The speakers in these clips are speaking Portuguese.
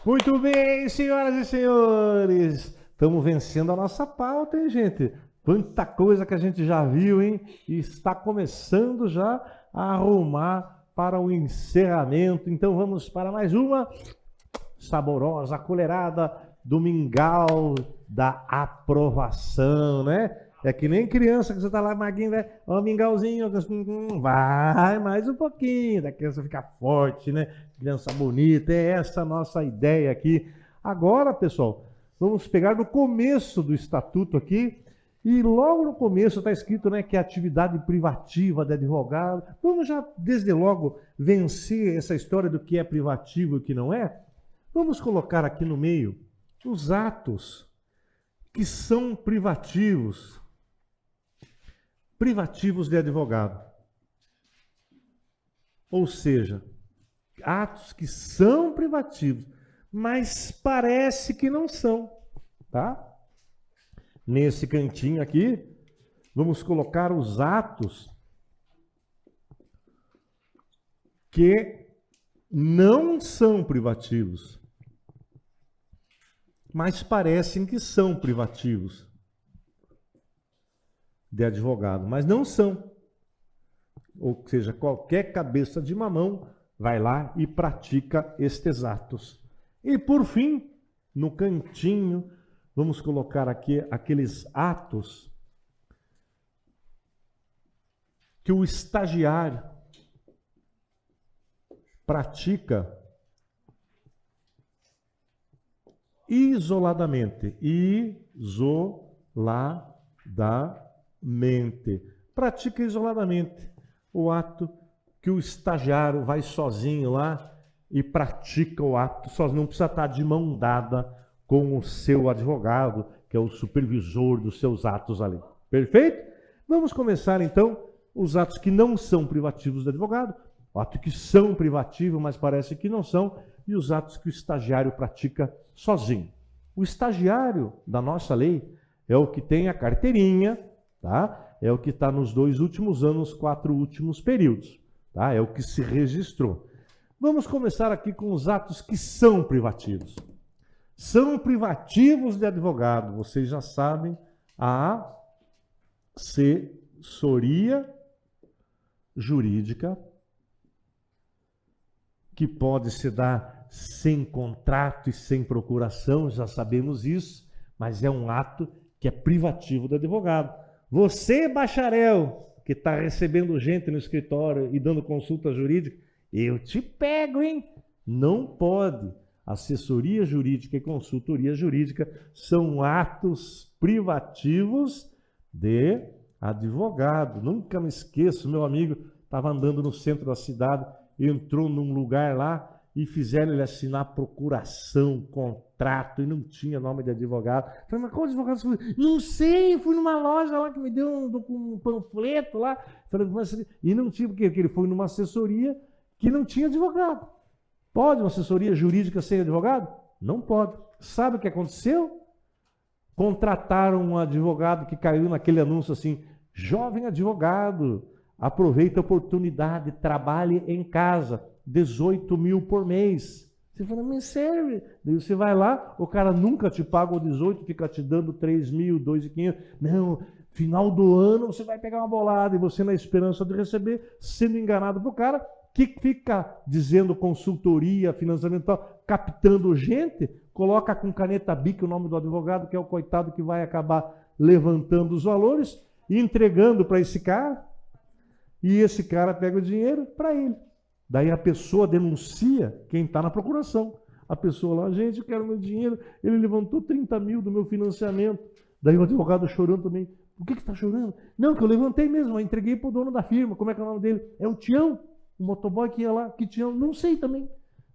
Muito bem, senhoras e senhores. Estamos vencendo a nossa pauta, hein, gente? Quanta coisa que a gente já viu, hein? E está começando já a arrumar para o encerramento. Então vamos para mais uma saborosa colherada do mingau da aprovação, né? É que nem criança que você tá lá, Maguinho, né? Ó, mingauzinho, vai mais um pouquinho, da criança ficar forte, né? Criança bonita, é essa a nossa ideia aqui. Agora, pessoal, vamos pegar no começo do estatuto aqui, e logo no começo está escrito, né, que é atividade privativa de advogado. Vamos já, desde logo, vencer essa história do que é privativo e o que não é? Vamos colocar aqui no meio os atos que são privativos de advogado. Ou seja, atos que são privativos, mas parece que não são, tá? Nesse cantinho aqui, vamos colocar os atos que não são privativos, mas parecem que são privativos de advogado, mas não são. Ou seja, qualquer cabeça de mamão vai lá e pratica estes atos. E por fim, no cantinho, vamos colocar aqui aqueles atos que o estagiário pratica isoladamente. Pratica isoladamente o ato que o estagiário vai sozinho lá e pratica o ato sozinho. Não precisa estar de mão dada com o seu advogado, que é o supervisor dos seus atos ali. Perfeito? Vamos começar então os atos que não são privativos do advogado, atos que são privativos, mas parece que não são, e os atos que o estagiário pratica sozinho. O estagiário da nossa lei é o que tem a carteirinha, tá? É o que está nos 2 últimos anos, 4 últimos períodos, tá? É o que se registrou. Vamos começar aqui com os atos que são privativos. São privativos de advogado, vocês já sabem, a assessoria jurídica, que pode se dar sem contrato e sem procuração, já sabemos isso, mas é um ato que é privativo do advogado. Você, bacharel, que está recebendo gente no escritório e dando consulta jurídica, eu te pego, hein? Não pode. Assessoria jurídica e consultoria jurídica são atos privativos de advogado. Nunca me esqueço, meu amigo estava andando no centro da cidade, entrou num lugar lá e fizeram ele assinar procuração, contrato, e não tinha nome de advogado. Falei, mas qual advogado você foi? Não sei, fui numa loja lá que me deu um panfleto lá. Falei, mas, e não tinha, porque ele foi numa assessoria que não tinha advogado. Pode uma assessoria jurídica sem advogado? Não pode. Sabe o que aconteceu? Contrataram um advogado que caiu naquele anúncio assim, jovem advogado, aproveita a oportunidade, trabalhe em casa, 18 mil por mês. Você fala, me serve. Daí você vai lá, o cara nunca te paga o 18, fica te dando 3 mil, 2.500. Não, final do ano você vai pegar uma bolada e você na esperança de receber, sendo enganado pro cara, que fica dizendo consultoria, financiamento, captando gente, coloca com caneta Bic o nome do advogado, que é o coitado que vai acabar levantando os valores e entregando para esse cara, e esse cara pega o dinheiro para ele. Daí a pessoa denuncia quem está na procuração. A pessoa lá, gente, eu quero meu dinheiro, ele levantou 30 mil do meu financiamento. Daí o advogado chorando também. Por que está chorando? Não, que eu levantei mesmo, eu entreguei para o dono da firma. Como é que é o nome dele? É o Tião, o motoboy que ia lá. Que Tião? Não sei também.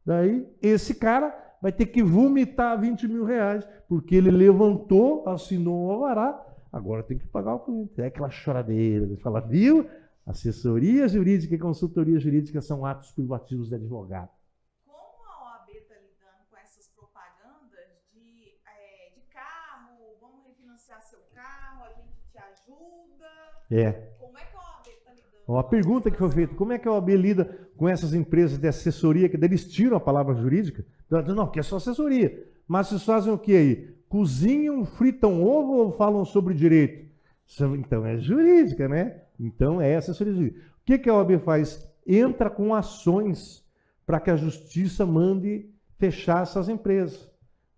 Daí esse cara vai ter que vomitar 20 mil reais, porque ele levantou, assinou o alvará, agora tem que pagar o cliente. É aquela choradeira. Ele fala, viu? Assessoria jurídica e consultoria jurídica são atos privativos de advogado. Como a OAB está lidando com essas propagandas de carro, vamos refinanciar seu carro, a gente te ajuda? É. Como é que a OAB está lidando Ó, a pergunta que foi feita, como é que a OAB lida com essas empresas de assessoria, que eles tiram a palavra jurídica? Não, que é só assessoria. Mas vocês fazem o que aí? Cozinham, fritam ovo ou falam sobre direito? Então é jurídica, né? Então é assessoria jurídica. O que a OAB faz? Entra com ações para que a justiça mande fechar essas empresas.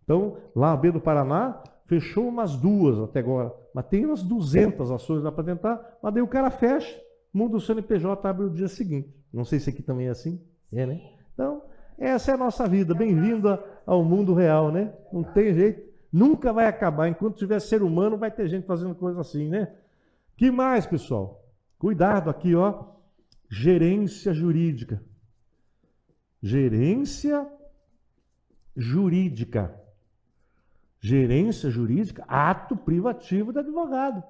Então, lá a OAB do Paraná fechou umas 2 até agora, mas tem umas 200 ações lá para tentar, mas daí o cara fecha, muda o CNPJ, abre o dia seguinte. Não sei se aqui também é assim. É, né? Então, essa é a nossa vida. Bem-vinda ao mundo real, né? Não tem jeito. Nunca vai acabar. Enquanto tiver ser humano, vai ter gente fazendo coisa assim, né? Que mais, pessoal? Cuidado aqui, ó. Gerência jurídica. Gerência jurídica. Gerência jurídica, ato privativo do advogado.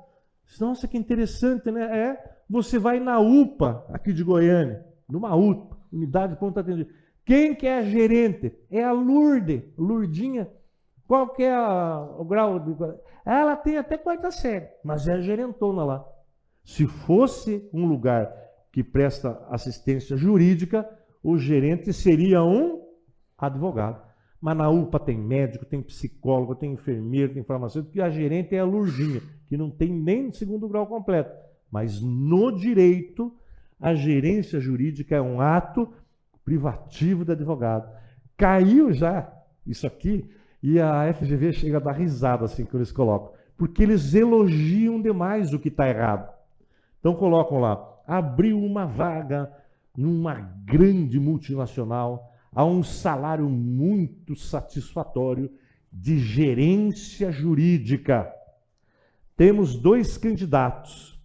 Nossa, que interessante, né? Você vai na UPA, aqui de Goiânia, numa UPA, Unidade de Ponto Atendimento. Quem que é a gerente? É a Lurdinha. Qual que é o grau? Ela tem até 4ª série, mas é a gerentona lá. Se fosse um lugar que presta assistência jurídica, o gerente seria um advogado. Mas na UPA tem médico, tem psicólogo, tem enfermeiro, tem farmacêutico, e a gerente é a Lurdinha, que não tem nem 2º grau completo. Mas no direito, a gerência jurídica é um ato privativo do advogado. Caiu já isso aqui, e a FGV chega a dar risada assim que eles colocam, porque eles elogiam demais o que está errado. Então colocam lá, abriu uma vaga numa grande multinacional, a um salário muito satisfatório de gerência jurídica. Temos 2 candidatos.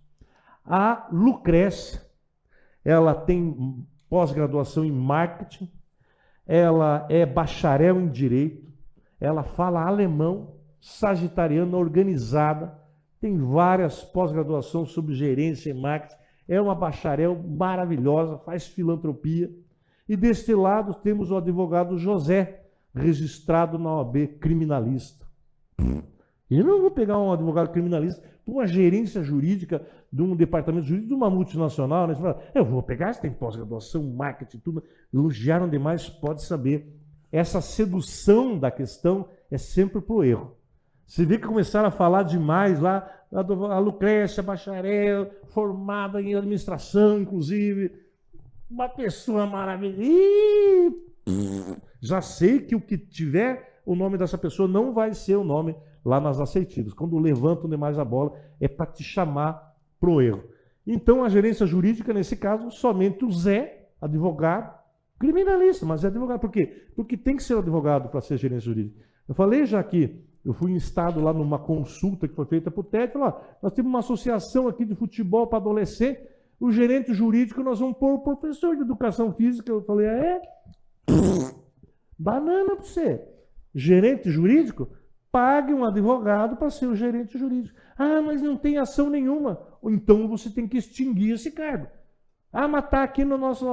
A Lucrécia, ela tem pós-graduação em marketing, ela é bacharel em direito, ela fala alemão, sagitariana, organizada, tem várias pós-graduações sobre gerência e marketing, é uma bacharel maravilhosa, faz filantropia. E deste lado temos o advogado José, registrado na OAB, criminalista. Eu não vou pegar um advogado criminalista para uma gerência jurídica de um departamento jurídico de uma multinacional. Né? Você fala, eu vou pegar, você tem pós-graduação, marketing, tudo. Elogiaram demais, pode saber. Essa sedução da questão é sempre para o erro. Você vê que começaram a falar demais lá, a Lucrécia, bacharel, formada em administração, inclusive. Uma pessoa maravilhosa. Já sei que o que tiver o nome dessa pessoa não vai ser o nome lá nas aceitivas. Quando levantam demais a bola, é para te chamar pro erro. Então, a gerência jurídica, nesse caso, somente o Zé, advogado, criminalista, mas é advogado. Por quê? Porque tem que ser advogado para ser gerência jurídica. Eu falei já que eu fui instado lá numa consulta que foi feita por TED, falou, nós temos uma associação aqui de futebol para adolescente, o gerente jurídico nós vamos pôr o professor de educação física. Eu falei, banana para você. Gerente jurídico, pague um advogado para ser o gerente jurídico. Ah, mas não tem ação nenhuma. Então você tem que extinguir esse cargo. Ah, mas está aqui no nosso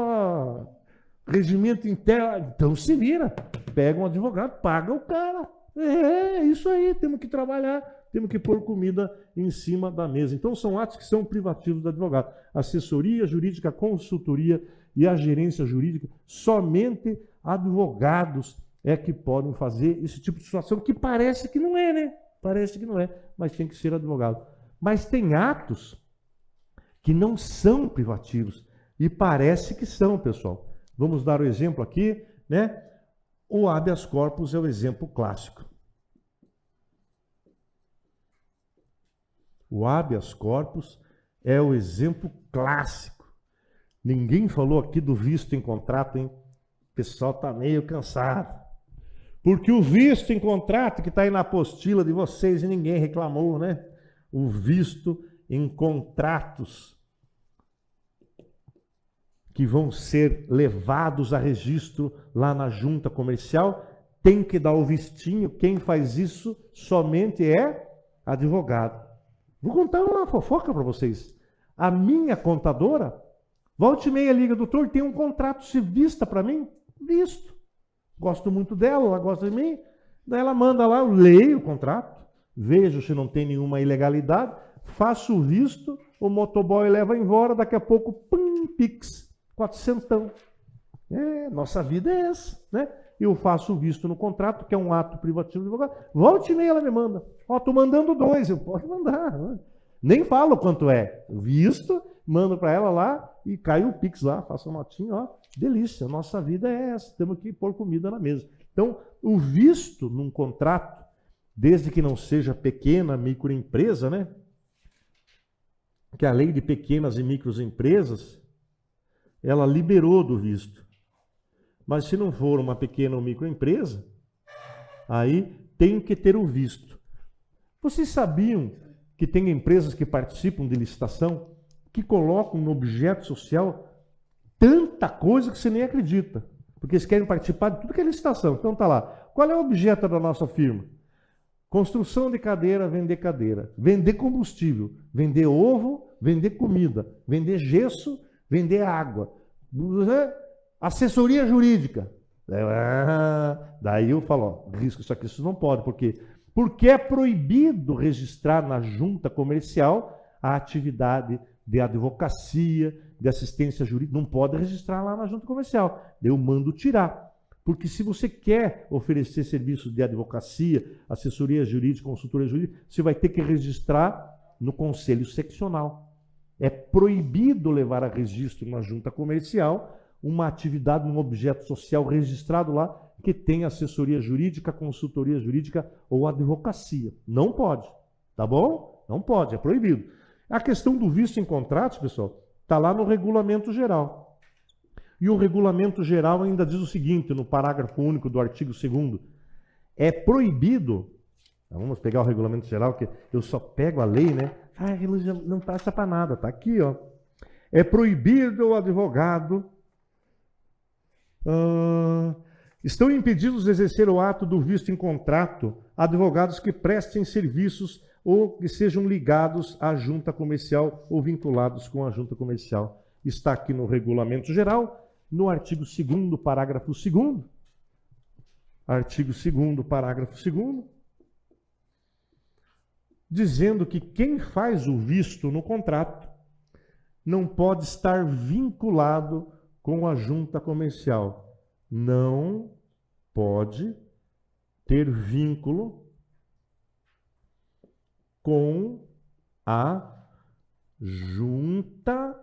regimento interno. Então se vira. Pega um advogado, paga o cara. É isso aí, temos que trabalhar, temos que pôr comida em cima da mesa. Então são atos que são privativos do advogado. Assessoria jurídica, consultoria e a gerência jurídica, somente advogados é que podem fazer esse tipo de situação, que parece que não é, né? Parece que não é, mas tem que ser advogado. Mas tem atos que não são privativos e parece que são, pessoal. Vamos dar o exemplo aqui, né? O habeas corpus é o exemplo clássico. O habeas corpus é o exemplo clássico. Ninguém falou aqui do visto em contrato, hein? O pessoal está meio cansado. Porque o visto em contrato, que está aí na apostila de vocês e ninguém reclamou, né? O visto em contratos que vão ser levados a registro lá na junta comercial, tem que dar o vistinho. Quem faz isso somente é advogado. Vou contar uma fofoca para vocês. A minha contadora, volta e meia liga, doutor, tem um contrato, se vista para mim? Visto. Gosto muito dela, ela gosta de mim. Daí ela manda lá, eu leio o contrato, vejo se não tem nenhuma ilegalidade, faço o visto, o motoboy leva embora, daqui a pouco, pum, Pix, 400. Nossa vida é essa, né? Eu faço o visto no contrato, que é um ato privativo do advogado. Volte e meia ela me manda. Ó, tô mandando 2, eu posso mandar. Né? Nem falo quanto é. Visto, mando para ela lá e cai o Pix lá, faço uma notinha, ó. Delícia, nossa vida é essa, temos que pôr comida na mesa. Então, o visto num contrato, desde que não seja pequena microempresa, né? Que a lei de pequenas e microempresas, ela liberou do visto. Mas se não for uma pequena ou microempresa, aí tem que ter o visto. Vocês sabiam que tem empresas que participam de licitação que colocam no objeto social tanta coisa que você nem acredita? Porque eles querem participar de tudo que é licitação. Então tá lá. Qual é o objeto da nossa firma? Construção de cadeira, vender combustível, vender ovo, vender comida, vender gesso, vender água. Assessoria jurídica. Daí eu falo, ó, risco isso aqui, isso não pode. Por quê? Porque é proibido registrar na junta comercial a atividade de advocacia, de assistência jurídica. Não pode registrar lá na junta comercial. Eu mando tirar. Porque se você quer oferecer serviços de advocacia, assessoria jurídica, consultoria jurídica, você vai ter que registrar no conselho seccional. É proibido levar a registro na junta comercial uma atividade, um objeto social registrado lá que tem assessoria jurídica, consultoria jurídica ou advocacia. Não pode, tá bom? Não pode, é proibido. A questão do visto em contratos, pessoal, está lá no regulamento geral. E o regulamento geral ainda diz o seguinte, no parágrafo único do artigo 2º, é proibido, vamos pegar o regulamento geral, que eu só pego a lei, né? Não passa para nada, tá aqui, ó. É proibido o advogado... estão impedidos de exercer o ato do visto em contrato advogados que prestem serviços ou que sejam ligados à junta comercial ou vinculados com a junta comercial. Está aqui no regulamento geral, no artigo 2º, parágrafo 2º. Artigo 2º, parágrafo 2º. Dizendo que quem faz o visto no contrato não pode estar vinculado com a junta comercial. Não pode ter vínculo com a junta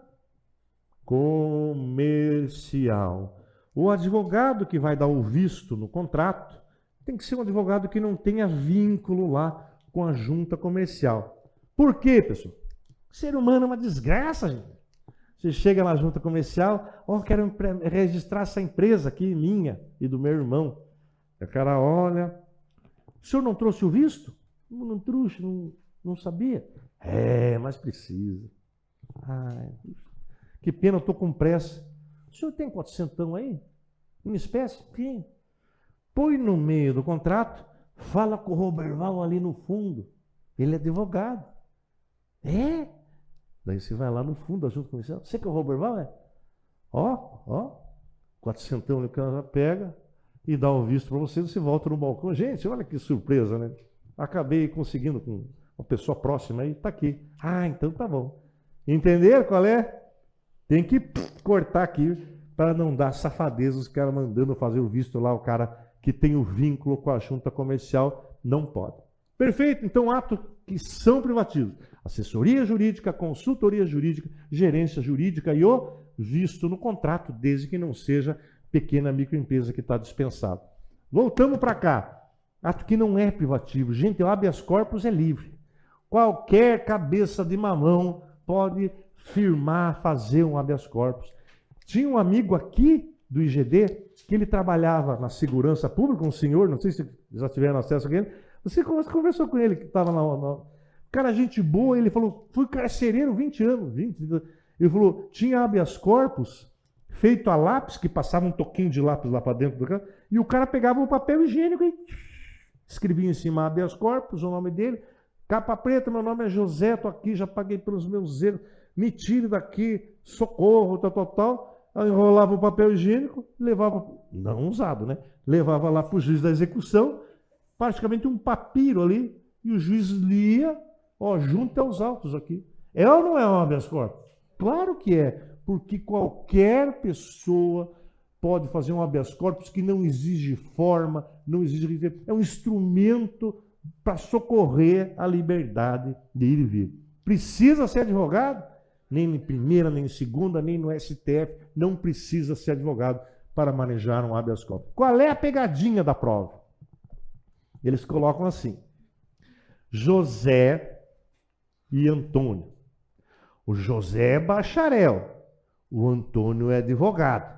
comercial. O advogado que vai dar o visto no contrato tem que ser um advogado que não tenha vínculo lá com a junta comercial. Por quê, pessoal? O ser humano é uma desgraça, gente. Você chega na junta comercial, quero registrar essa empresa aqui, minha e do meu irmão. O cara olha, o senhor não trouxe o visto? Não trouxe, não sabia. Mas precisa. Ai, que pena, eu estou com pressa. O senhor tem 400 aí? Em espécie? Sim. Põe no meio do contrato, fala com o Roberval ali no fundo. Ele é advogado. Daí você vai lá no fundo da junta comercial. Você que é o Roberval, 400 o cara pega e dá o visto para você, você volta no balcão. Gente, olha que surpresa, né? Acabei conseguindo com uma pessoa próxima aí, tá aqui. Então tá bom. Entenderam qual é? Tem que cortar aqui para não dar safadeza os caras mandando fazer o visto lá, o cara que tem o vínculo com a junta comercial, não pode. Perfeito? Então, atos que são privativos. Assessoria jurídica, consultoria jurídica, gerência jurídica e o visto no contrato, desde que não seja pequena microempresa que está dispensado. Voltamos para cá. Ato que não é privativo. Gente, o habeas corpus é livre. Qualquer cabeça de mamão pode firmar, fazer um habeas corpus. Tinha um amigo aqui do IGD que ele trabalhava na segurança pública, um senhor, não sei se já tiveram acesso a ele. Você conversou com ele que estava na... Cara, gente boa, ele falou, fui carcereiro 20 anos. Ele falou, tinha habeas corpus feito a lápis, que passava um toquinho de lápis lá para dentro do cara, e o cara pegava um papel higiênico e escrevia em cima habeas corpus, o nome dele, capa preta, meu nome é José, tô aqui, já paguei pelos meus erros, me tire daqui, socorro, tal. Aí enrolava o papel higiênico, levava, não usado, né? Levava lá para o juiz da execução, praticamente um papiro ali, e o juiz lia, Ó, junta os autos aqui. É ou não é um habeas corpus? Claro que é, porque qualquer pessoa pode fazer um habeas corpus que não exige forma, não exige... É um instrumento para socorrer a liberdade de ir e vir. Precisa ser advogado? Nem em primeira, nem em segunda, nem no STF. Não precisa ser advogado para manejar um habeas corpus. Qual é a pegadinha da prova? Eles colocam assim: José e Antônio. O José é bacharel, o Antônio é advogado.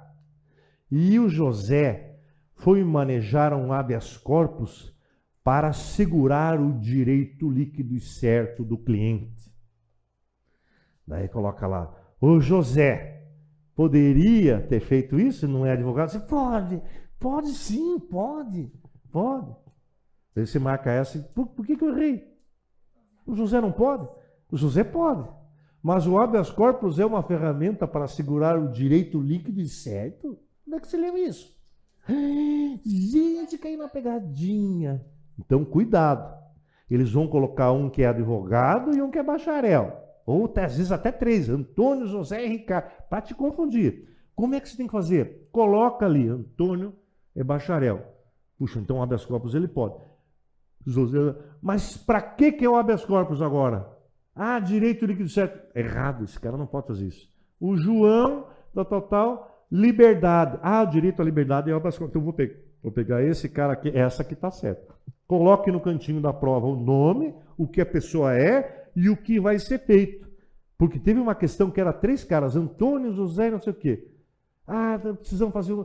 E o José foi manejar um habeas corpus para assegurar o direito líquido e certo do cliente. Daí coloca lá: o José poderia ter feito isso? Não é advogado? Você pode sim, pode. Daí você marca essa e, por que eu errei? O José não pode? O José pode. Mas o habeas corpus é uma ferramenta para assegurar o direito líquido e certo? Como é que você leu isso? Gente, caiu na pegadinha. Então, cuidado. Eles vão colocar um que é advogado e um que é bacharel. Ou às vezes até três. Antônio, José e Ricardo. Para te confundir. Como é que você tem que fazer? Coloca ali, Antônio é bacharel. Puxa, então o habeas corpus ele pode. José, mas para que é o habeas corpus agora? Ah, direito líquido certo. Errado, esse cara não pode fazer isso. O João, tal, liberdade. Ah, o direito à liberdade é o habeas corpus. Então vou pegar esse cara aqui, essa aqui está certa. Coloque no cantinho da prova o nome, o que a pessoa é e o que vai ser feito. Porque teve uma questão que era 3 caras, Antônio, José, não sei o quê. Ah, precisamos fazer...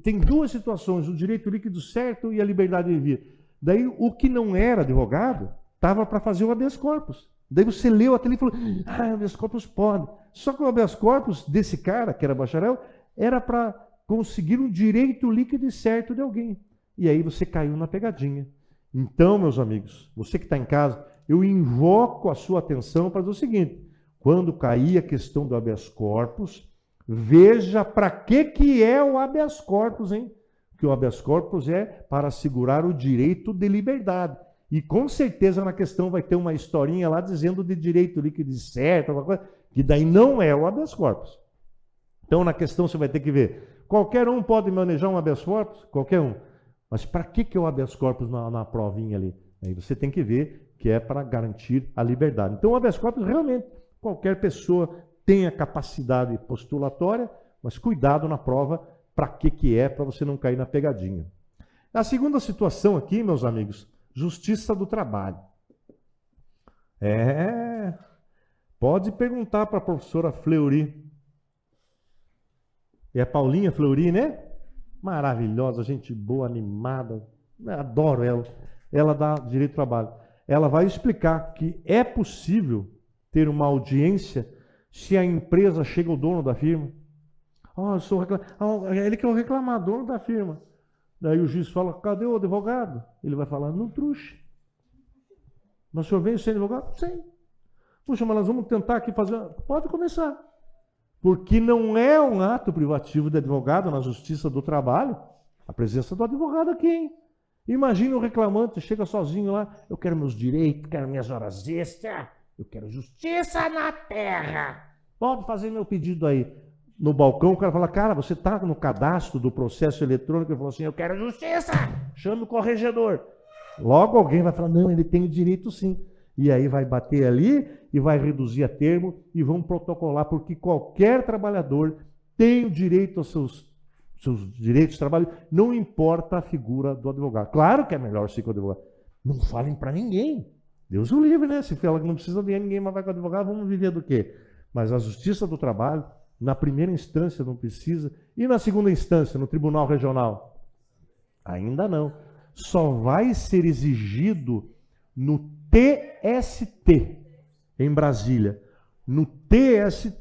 Tem 2 situações, o direito líquido certo e a liberdade de vir. Daí o que não era advogado estava para fazer o habeas corpus. Daí você leu até ali e falou: ah, o habeas corpus pode. Só que o habeas corpus desse cara, que era bacharel, era para conseguir um direito líquido e certo de alguém. E aí você caiu na pegadinha. Então, meus amigos, você que está em casa, eu invoco a sua atenção para dizer o seguinte: quando cair a questão do habeas corpus, veja para que é o habeas corpus, hein? Que o habeas corpus é para assegurar o direito de liberdade. E com certeza na questão vai ter uma historinha lá dizendo de direito líquido e certo, alguma coisa, que daí não é o habeas corpus. Então na questão você vai ter que ver, qualquer um pode manejar um habeas corpus? Qualquer um. Mas para que é o habeas corpus na provinha ali? Aí você tem que ver que é para garantir a liberdade. Então o habeas corpus realmente, qualquer pessoa tem a capacidade postulatória, mas cuidado na prova, para que é, para você não cair na pegadinha. A segunda situação aqui, meus amigos, Justiça do Trabalho. Pode perguntar para a professora Fleury. É a Paulinha Fleury, né? Maravilhosa, gente boa, animada. Adoro ela. Ela dá direito ao trabalho. Ela vai explicar que é possível ter uma audiência se a empresa chega ao dono da firma. Eu sou ele que é o reclamador da firma. Daí o juiz fala: cadê o advogado? Ele vai falar: não trouxe. Mas o senhor veio sem advogado? Sim. Puxa, mas nós vamos tentar aqui fazer... Pode começar. Porque não é um ato privativo de advogado na Justiça do Trabalho a presença do advogado aqui, hein? Imagina o reclamante, chega sozinho lá: eu quero meus direitos, quero minhas horas extras, eu quero justiça na terra. Pode fazer meu pedido aí. No balcão, o cara fala: cara, você está no cadastro do processo eletrônico? Ele falou assim: eu quero justiça, chame o corregedor. Logo alguém vai falar: não, ele tem o direito sim. E aí vai bater ali e vai reduzir a termo e vão protocolar, porque qualquer trabalhador tem o direito aos seus direitos de trabalho, não importa a figura do advogado. Claro que é melhor ser com o advogado. Não falem para ninguém. Deus o livre, né? Se fala que não precisa de ninguém, mas vai com o advogado, vamos viver do quê? Mas a Justiça do Trabalho, na primeira instância não precisa. E na segunda instância, no Tribunal Regional? Ainda não. Só vai ser exigido no TST, em Brasília. No TST,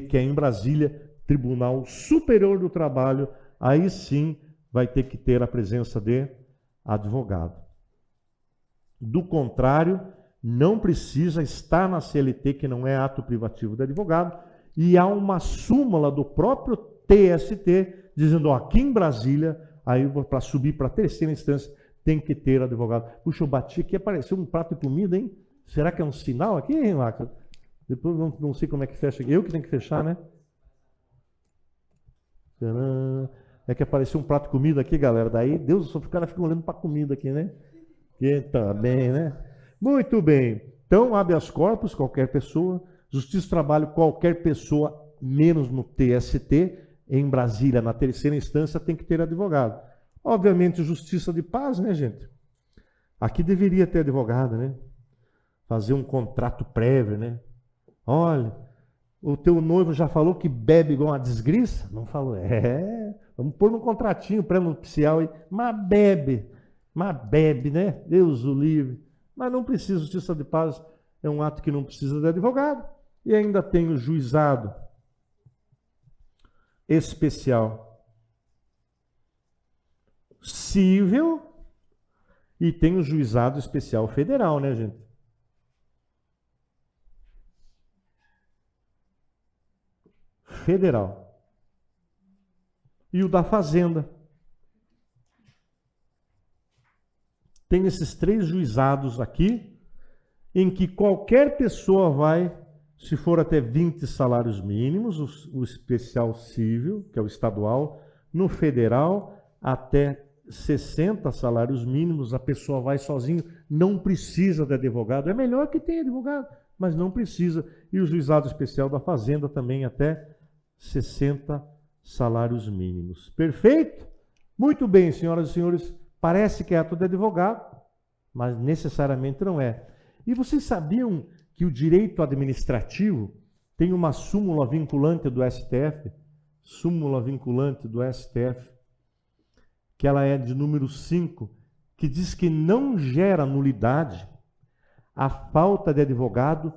que é em Brasília, Tribunal Superior do Trabalho, aí sim vai ter que ter a presença de advogado. Do contrário, não precisa estar na CLT, que não é ato privativo de advogado, e há uma súmula do próprio TST dizendo: aqui em Brasília, aí para subir para a terceira instância, tem que ter advogado. Puxa, eu bati aqui, apareceu um prato de comida, hein? Será que é um sinal aqui, hein, Marcos? Depois não sei como é que fecha. Eu que tenho que fechar, né? É que apareceu um prato de comida aqui, galera. Daí, Deus, o cara fica olhando para a comida aqui, né? Que tá bem, né? Muito bem. Então, habeas corpus, qualquer pessoa. Justiça do trabalho, qualquer pessoa, menos no TST. Em Brasília, na terceira instância, tem que ter advogado. Obviamente, justiça de paz, né, gente? Aqui deveria ter advogado, né? Fazer um contrato prévio, né? Olha, o teu noivo já falou que bebe igual uma desgriça? Não falou. Vamos pôr num contratinho pré-nupcial aí. Mas bebe, né? Deus o livre. Mas não precisa, justiça de paz é um ato que não precisa de advogado. E ainda tem o juizado especial civil e tem o juizado especial federal, né, gente? Federal. E o da Fazenda. Tem esses 3 juizados aqui, em que qualquer pessoa vai, se for até 20 salários mínimos, o especial civil, que é o estadual, no federal, até 60 salários mínimos, a pessoa vai sozinho, não precisa de advogado. É melhor que tenha advogado, mas não precisa. E o juizado especial da Fazenda também até 60 salários mínimos. Perfeito? Muito bem, senhoras e senhores. Parece que é ato de advogado, mas necessariamente não é. E vocês sabiam que o direito administrativo tem uma súmula vinculante do STF? Súmula vinculante do STF, que ela é de número 5, que diz que não gera nulidade a falta de advogado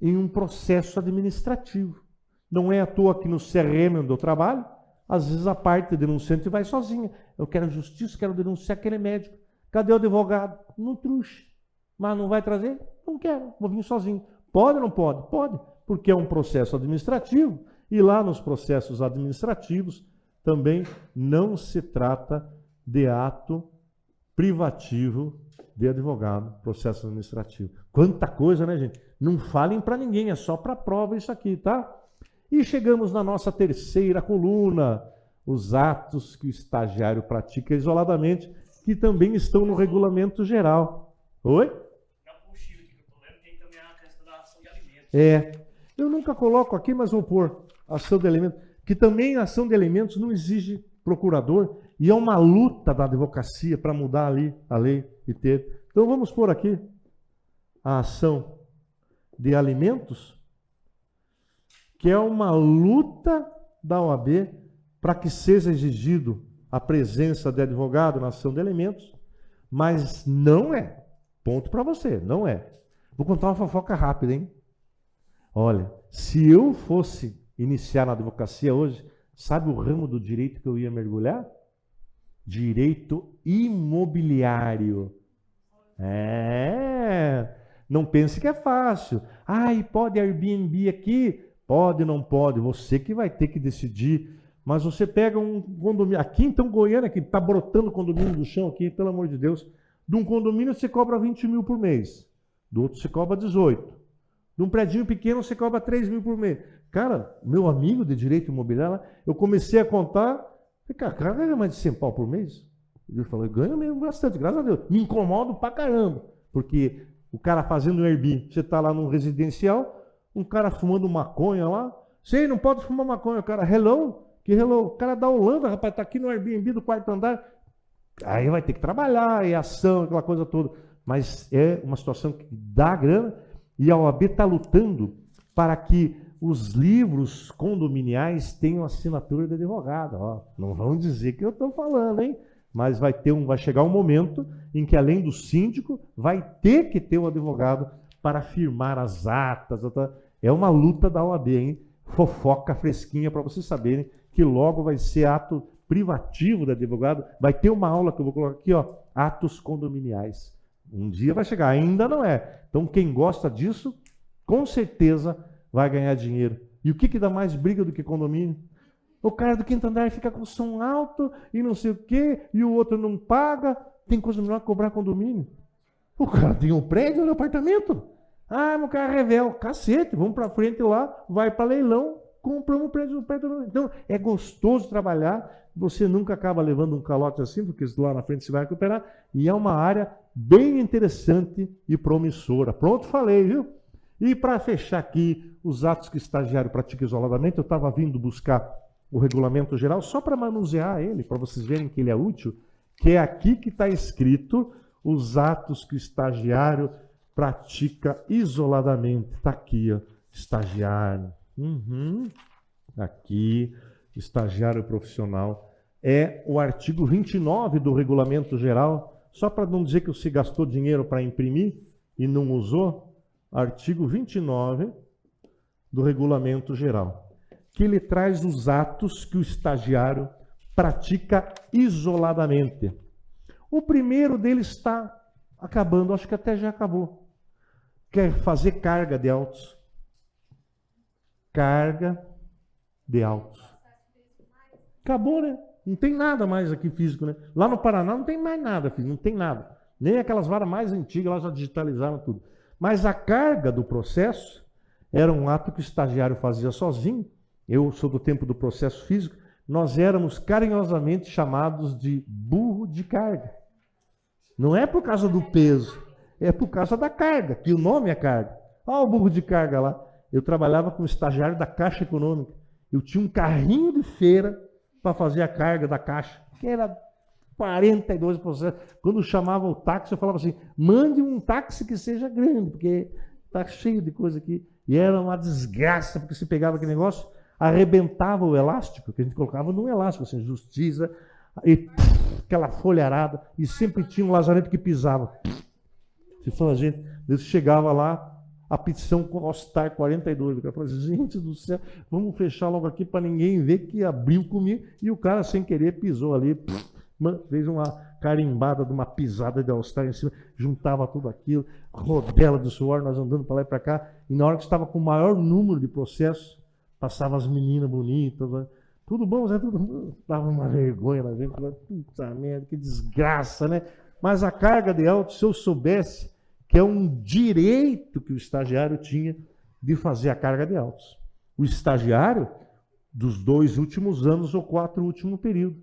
em um processo administrativo. Não é à toa que no CRM onde eu trabalho, às vezes a parte denunciante vai sozinha. Eu quero justiça, quero denunciar aquele médico. Cadê o advogado? Não trouxe. Mas não vai trazer? Não quero, vou vir sozinho. Pode ou não pode? Pode, porque é um processo administrativo. E lá nos processos administrativos também não se trata de ato privativo de advogado, processo administrativo. Quanta coisa, né, gente? Não falem para ninguém, é só para prova isso aqui, tá? E chegamos na nossa terceira coluna, os atos que o estagiário pratica isoladamente, que também estão no regulamento geral. Oi? Tem também a questão da ação de alimentos. Eu nunca coloco aqui, mas vou pôr ação de alimentos, que também a ação de alimentos não exige procurador, e é uma luta da advocacia para mudar ali a lei e ter. Então vamos pôr aqui a ação de alimentos, que é uma luta da OAB para que seja exigido a presença de advogado na ação de alimentos, mas não é. Ponto para você, não é. Vou contar uma fofoca rápida, hein? Olha, se eu fosse iniciar na advocacia hoje, sabe o ramo do direito que eu ia mergulhar? Direito imobiliário. Não pense que é fácil. E pode Airbnb aqui? Pode, não pode. Você que vai ter que decidir. Mas você pega um condomínio, aqui então Goiânia, que está brotando condomínio do chão aqui, pelo amor de Deus. De um condomínio você cobra 20 mil por mês. Do outro você cobra 18. De um predinho pequeno você cobra 3 mil por mês. Cara, meu amigo de direito imobiliário, eu comecei a contar, cara, ganha mais de 100 pau por mês? Ele falou, ganha mesmo bastante, graças a Deus. Me incomodo pra caramba, porque o cara fazendo um Airbnb, você tá lá num residencial, um cara fumando maconha lá, sei, não pode fumar maconha, o cara, hello? Que hello? O cara da Holanda, rapaz, tá aqui no Airbnb do 4º andar, aí vai ter que trabalhar, é ação, aquela coisa toda, mas é uma situação que dá grana, e a OAB está lutando para que os livros condominiais tenham assinatura de advogado. Não vão dizer que eu estou falando, hein? Mas vai chegar um momento em que, além do síndico, vai ter que ter um advogado para firmar as atas. É uma luta da OAB, hein? Fofoca fresquinha para vocês saberem que logo vai ser ato privativo do advogado. Vai ter uma aula que eu vou colocar aqui, atos condominiais. Um dia vai chegar, ainda não é. Então, quem gosta disso, com certeza vai ganhar dinheiro. E o que dá mais briga do que condomínio? O cara do 5º andar fica com som alto e não sei o quê, e o outro não paga. tem coisa melhor que cobrar condomínio. O cara tem um prédio ou um apartamento. Ah, meu carro é revel. Cacete, vamos para frente lá, vai para leilão, compramos um prédio perto. Então, é gostoso trabalhar, você nunca acaba levando um calote assim, porque lá na frente você vai recuperar, e é uma área bem interessante e promissora. Pronto, falei, viu? E para fechar aqui, os atos que o estagiário pratica isoladamente, eu estava vindo buscar o regulamento geral só para manusear ele, para vocês verem que ele é útil, que é aqui que está escrito os atos que o estagiário pratica isoladamente. Está aqui, ó, estagiário. Aqui, estagiário profissional. É o artigo 29 do regulamento geral, só para não dizer que você gastou dinheiro para imprimir e não usou, artigo 29 do regulamento geral, que ele traz os atos que o estagiário pratica isoladamente. O primeiro deles está acabando, acho que até já acabou. Quer fazer carga de autos. Carga de autos. Acabou, né? Não tem nada mais aqui físico, né? Lá no Paraná não tem mais nada físico, não tem nada. Nem aquelas varas mais antigas, lá já digitalizaram tudo. Mas a carga do processo era um ato que o estagiário fazia sozinho. Eu sou do tempo do processo físico. Nós éramos carinhosamente chamados de burro de carga. Não é por causa do peso, é por causa da carga, que o nome é carga. Olha o burro de carga lá. Eu trabalhava com um estagiário da Caixa Econômica. Eu tinha um carrinho de feira para fazer a carga da Caixa, que era 42 processos. Quando chamava o táxi, eu falava assim, mande um táxi que seja grande, porque está cheio de coisa aqui. E era uma desgraça, porque se pegava aquele negócio, arrebentava o elástico, que a gente colocava num elástico, assim, justiça, e aquela folharada, e sempre tinha um lazarento que pisava. Se fala, gente, Deus chegava lá, a petição All-Star 42. O cara falou assim, gente do céu, vamos fechar logo aqui para ninguém ver que abriu comigo. E o cara, sem querer, pisou ali, fez uma carimbada de uma pisada de All-Star em cima, juntava tudo aquilo, rodela de suor, nós andando para lá e para cá. E na hora que estava com o maior número de processos, passava as meninas bonitas, né? Tudo bom, Zé? Tudo bom. Dava uma vergonha na gente, puta merda, que desgraça, né? Mas a carga de autos, se eu soubesse que é um direito que o estagiário tinha de fazer a carga de autos. O estagiário, dos 2 últimos anos ou 4 últimos períodos.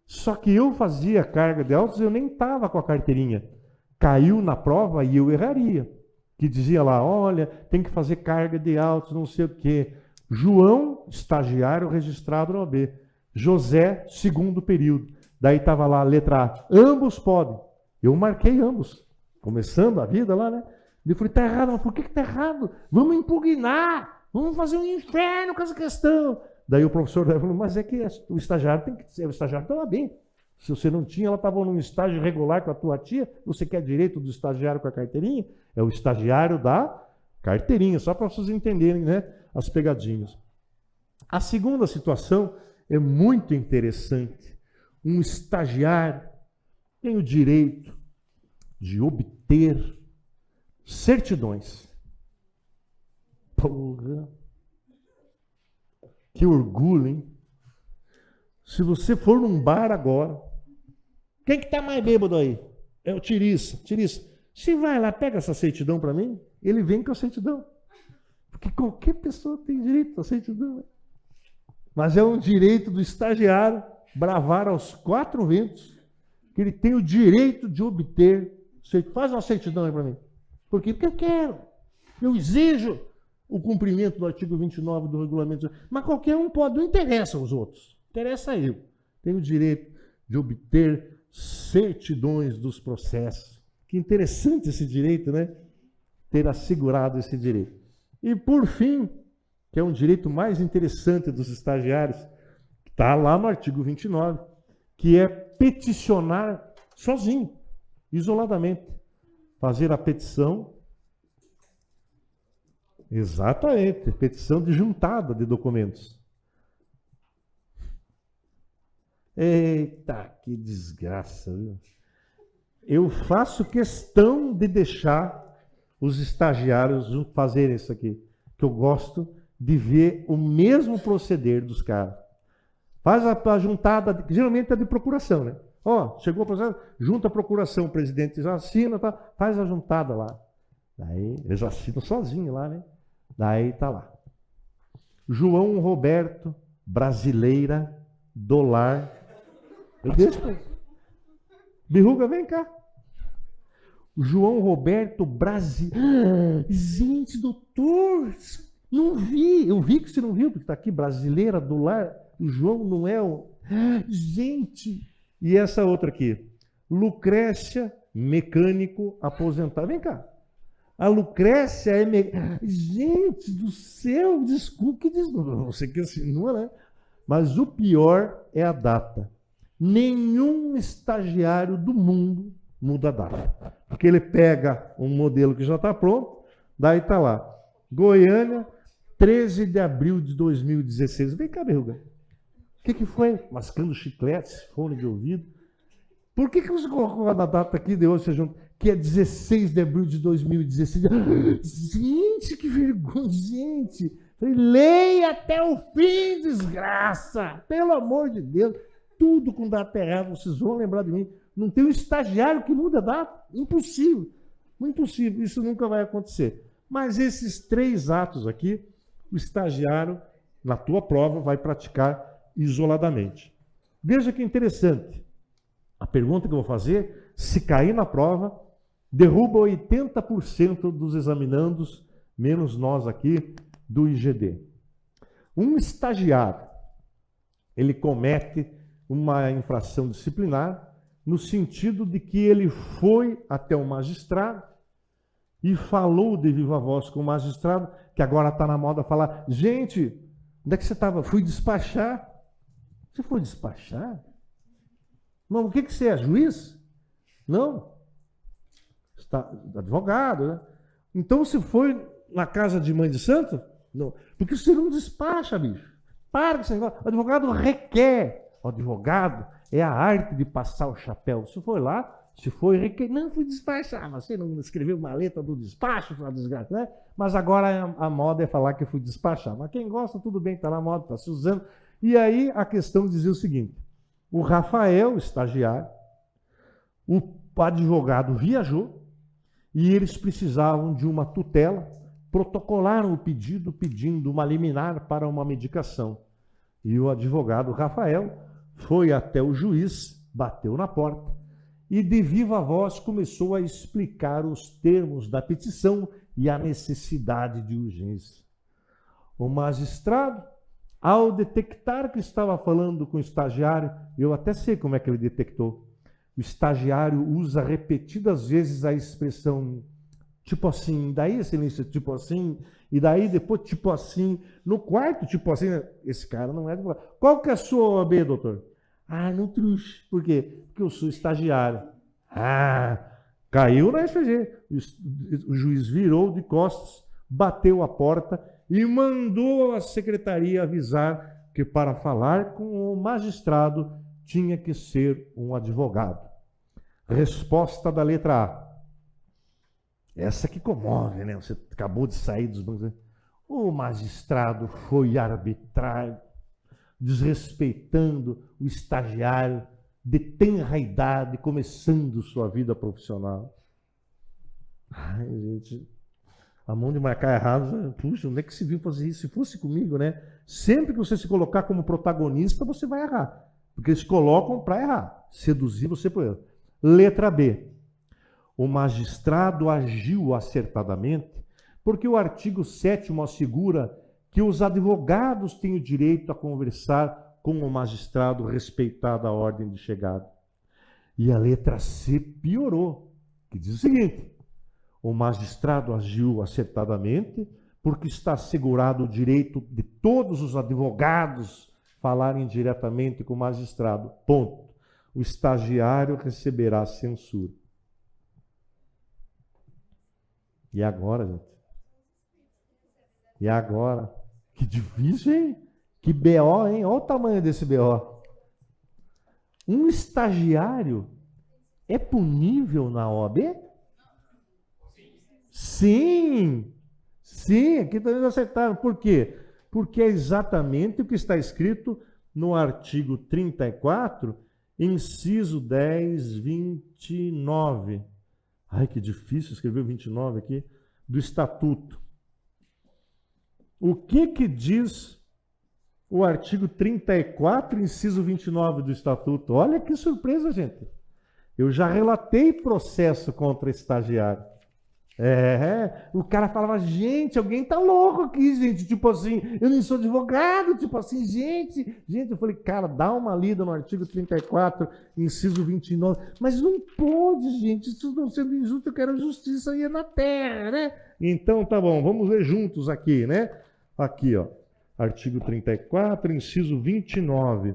Só que eu fazia a carga de autos, eu nem estava com a carteirinha. Caiu na prova e eu erraria. Que dizia lá, olha, tem que fazer carga de autos, não sei o quê. João, estagiário registrado na OAB. José, 2º período. Daí estava lá a letra A. Ambos podem. Eu marquei ambos. Começando a vida lá, né? Eu falei, tá errado. Mas por que tá errado? Vamos impugnar. Vamos fazer um inferno com essa questão. Daí o professor falou, mas é que o estagiário tem que ser. O estagiário estava bem. Se você não tinha, ela estava num estágio regular com a tua tia. Você quer direito do estagiário com a carteirinha? É o estagiário da carteirinha. Só para vocês entenderem, né? As pegadinhas. A segunda situação é muito interessante. Um estagiário tem o direito de obter certidões. Porra! Que orgulho, hein? Se você for num bar agora, quem que tá mais bêbado aí? É o Tiriça. Tiriça, se vai lá, pega essa certidão para mim, ele vem com a certidão. Porque qualquer pessoa tem direito à certidão. Né? Mas é um direito do estagiário bravar aos 4 ventos que ele tem o direito de obter. Faz uma certidão aí para mim. Por quê? Porque eu quero. Eu exijo o cumprimento do artigo 29 do regulamento. Mas qualquer um pode, não interessa aos outros. Interessa eu. Tenho o direito de obter certidões dos processos. Que interessante esse direito, né? Ter assegurado esse direito. E por fim, que é um direito mais interessante dos estagiários, está lá no artigo 29, que é peticionar sozinho, isoladamente. Fazer a petição, exatamente, petição de juntada de documentos. Eita, que desgraça, viu? Eu faço questão de deixar os estagiários fazerem isso aqui, que eu gosto de ver o mesmo proceder dos caras. Faz a juntada, geralmente é de procuração, né? Ó, chegou o processo, junta a procuração, o presidente já assina, tá, faz a juntada lá. Daí, eles assinam sozinho lá, né? Daí tá lá. João Roberto, brasileira, dólar. Eu deixo. Birruga, vem cá. João Roberto, brasileiro. Gente, doutor, não vi. Eu vi que você não viu, porque está aqui, brasileira, dólar. O João não é o. Gente. E essa outra aqui. Lucrécia, mecânico, aposentado. Vem cá. A Lucrécia é... Gente do céu, desculpe, você que assinou, né? Mas o pior é a data. Nenhum estagiário do mundo muda a data. Porque ele pega um modelo que já está pronto, daí está lá. Goiânia, 13 de abril de 2016. Vem cá, Berruga. O que foi? Mascando chicletes, fone de ouvido. Por que você colocou a data aqui de hoje, que é 16 de abril de 2016? Gente, que vergonha, gente. Falei, leia até o fim, desgraça. Pelo amor de Deus. Tudo com data errada, vocês vão lembrar de mim. Não tem um estagiário que muda a data. Impossível. Impossível. Isso nunca vai acontecer. Mas esses 3 atos aqui, o estagiário, na tua prova, vai praticar isoladamente. Veja que interessante. A pergunta que eu vou fazer, se cair na prova, derruba 80% dos examinandos, menos nós aqui, do IGD. Um estagiário, ele comete uma infração disciplinar no sentido de que ele foi até o magistrado e falou de viva voz com o magistrado, que agora está na moda falar, gente, onde é que você estava? Fui despachar. Você foi despachar? Não, o que você é? Juiz? Não. Está advogado, né? Então você foi na casa de mãe de santo? Não. Porque você não despacha, bicho. Para com esse negócio. O advogado requer. O advogado é a arte de passar o chapéu. Se foi lá, se foi requer. Não, fui despachar. Você não escreveu uma letra do despacho, uma desgraça, né? Mas agora a moda é falar que fui despachar. Mas quem gosta, tudo bem, está na moda, está se usando. E aí a questão dizia o seguinte. O Rafael, estagiário, o advogado viajou e eles precisavam de uma tutela, protocolaram o pedido pedindo uma liminar para uma medicação. E o advogado Rafael foi até o juiz, bateu na porta e de viva voz começou a explicar os termos da petição e a necessidade de urgência. O magistrado, ao detectar que estava falando com o estagiário, eu até sei como é que ele detectou. O estagiário usa repetidas vezes a expressão tipo assim, daí excelência, tipo assim, e daí depois tipo assim, no quarto tipo assim, esse cara não é advogado. Qual que é a sua OAB, doutor? Ah, não trouxe. Por quê? Porque eu sou estagiário. Ah, caiu na SPG. O juiz virou de costas, bateu a porta e mandou a secretaria avisar que para falar com o magistrado tinha que ser um advogado. Resposta da letra A. Essa que comove, né? Você acabou de sair dos bancos. O magistrado foi arbitrário, desrespeitando o estagiário de tenra idade, começando sua vida profissional. Ai, gente, a mão de marcar errado, puxa, onde é que se viu fazer isso? Se fosse comigo, né? Sempre que você se colocar como protagonista, você vai errar. Porque eles colocam para errar. Seduzir você por erro. Letra B. O magistrado agiu acertadamente porque o artigo 7º assegura que os advogados têm o direito a conversar com o magistrado respeitada a ordem de chegada. E a letra C piorou, que diz o seguinte: o magistrado agiu acertadamente porque está assegurado o direito de todos os advogados falarem diretamente com o magistrado. Ponto. O estagiário receberá censura. E agora, gente? E agora? Que difícil, hein? Que BO, hein? Olha o tamanho desse BO. Um estagiário é punível na OAB? Sim! Sim, aqui também acertaram. Por quê? Porque é exatamente o que está escrito no artigo 34, Inciso 10, 29. Ai, que difícil escrever o 29 aqui. Do Estatuto. O que diz o artigo 34, inciso 29 do Estatuto? Olha que surpresa, gente. Eu já relatei processo contra estagiário. O cara falava, gente, alguém tá louco aqui, gente, tipo assim, eu nem sou advogado, tipo assim, gente, eu falei, cara, dá uma lida no artigo 34, inciso 29, mas não pode, gente, isso não sendo injusto, eu quero justiça aí na terra, né? Então, tá bom, vamos ver juntos aqui, né? Aqui, ó, artigo 34, inciso 29,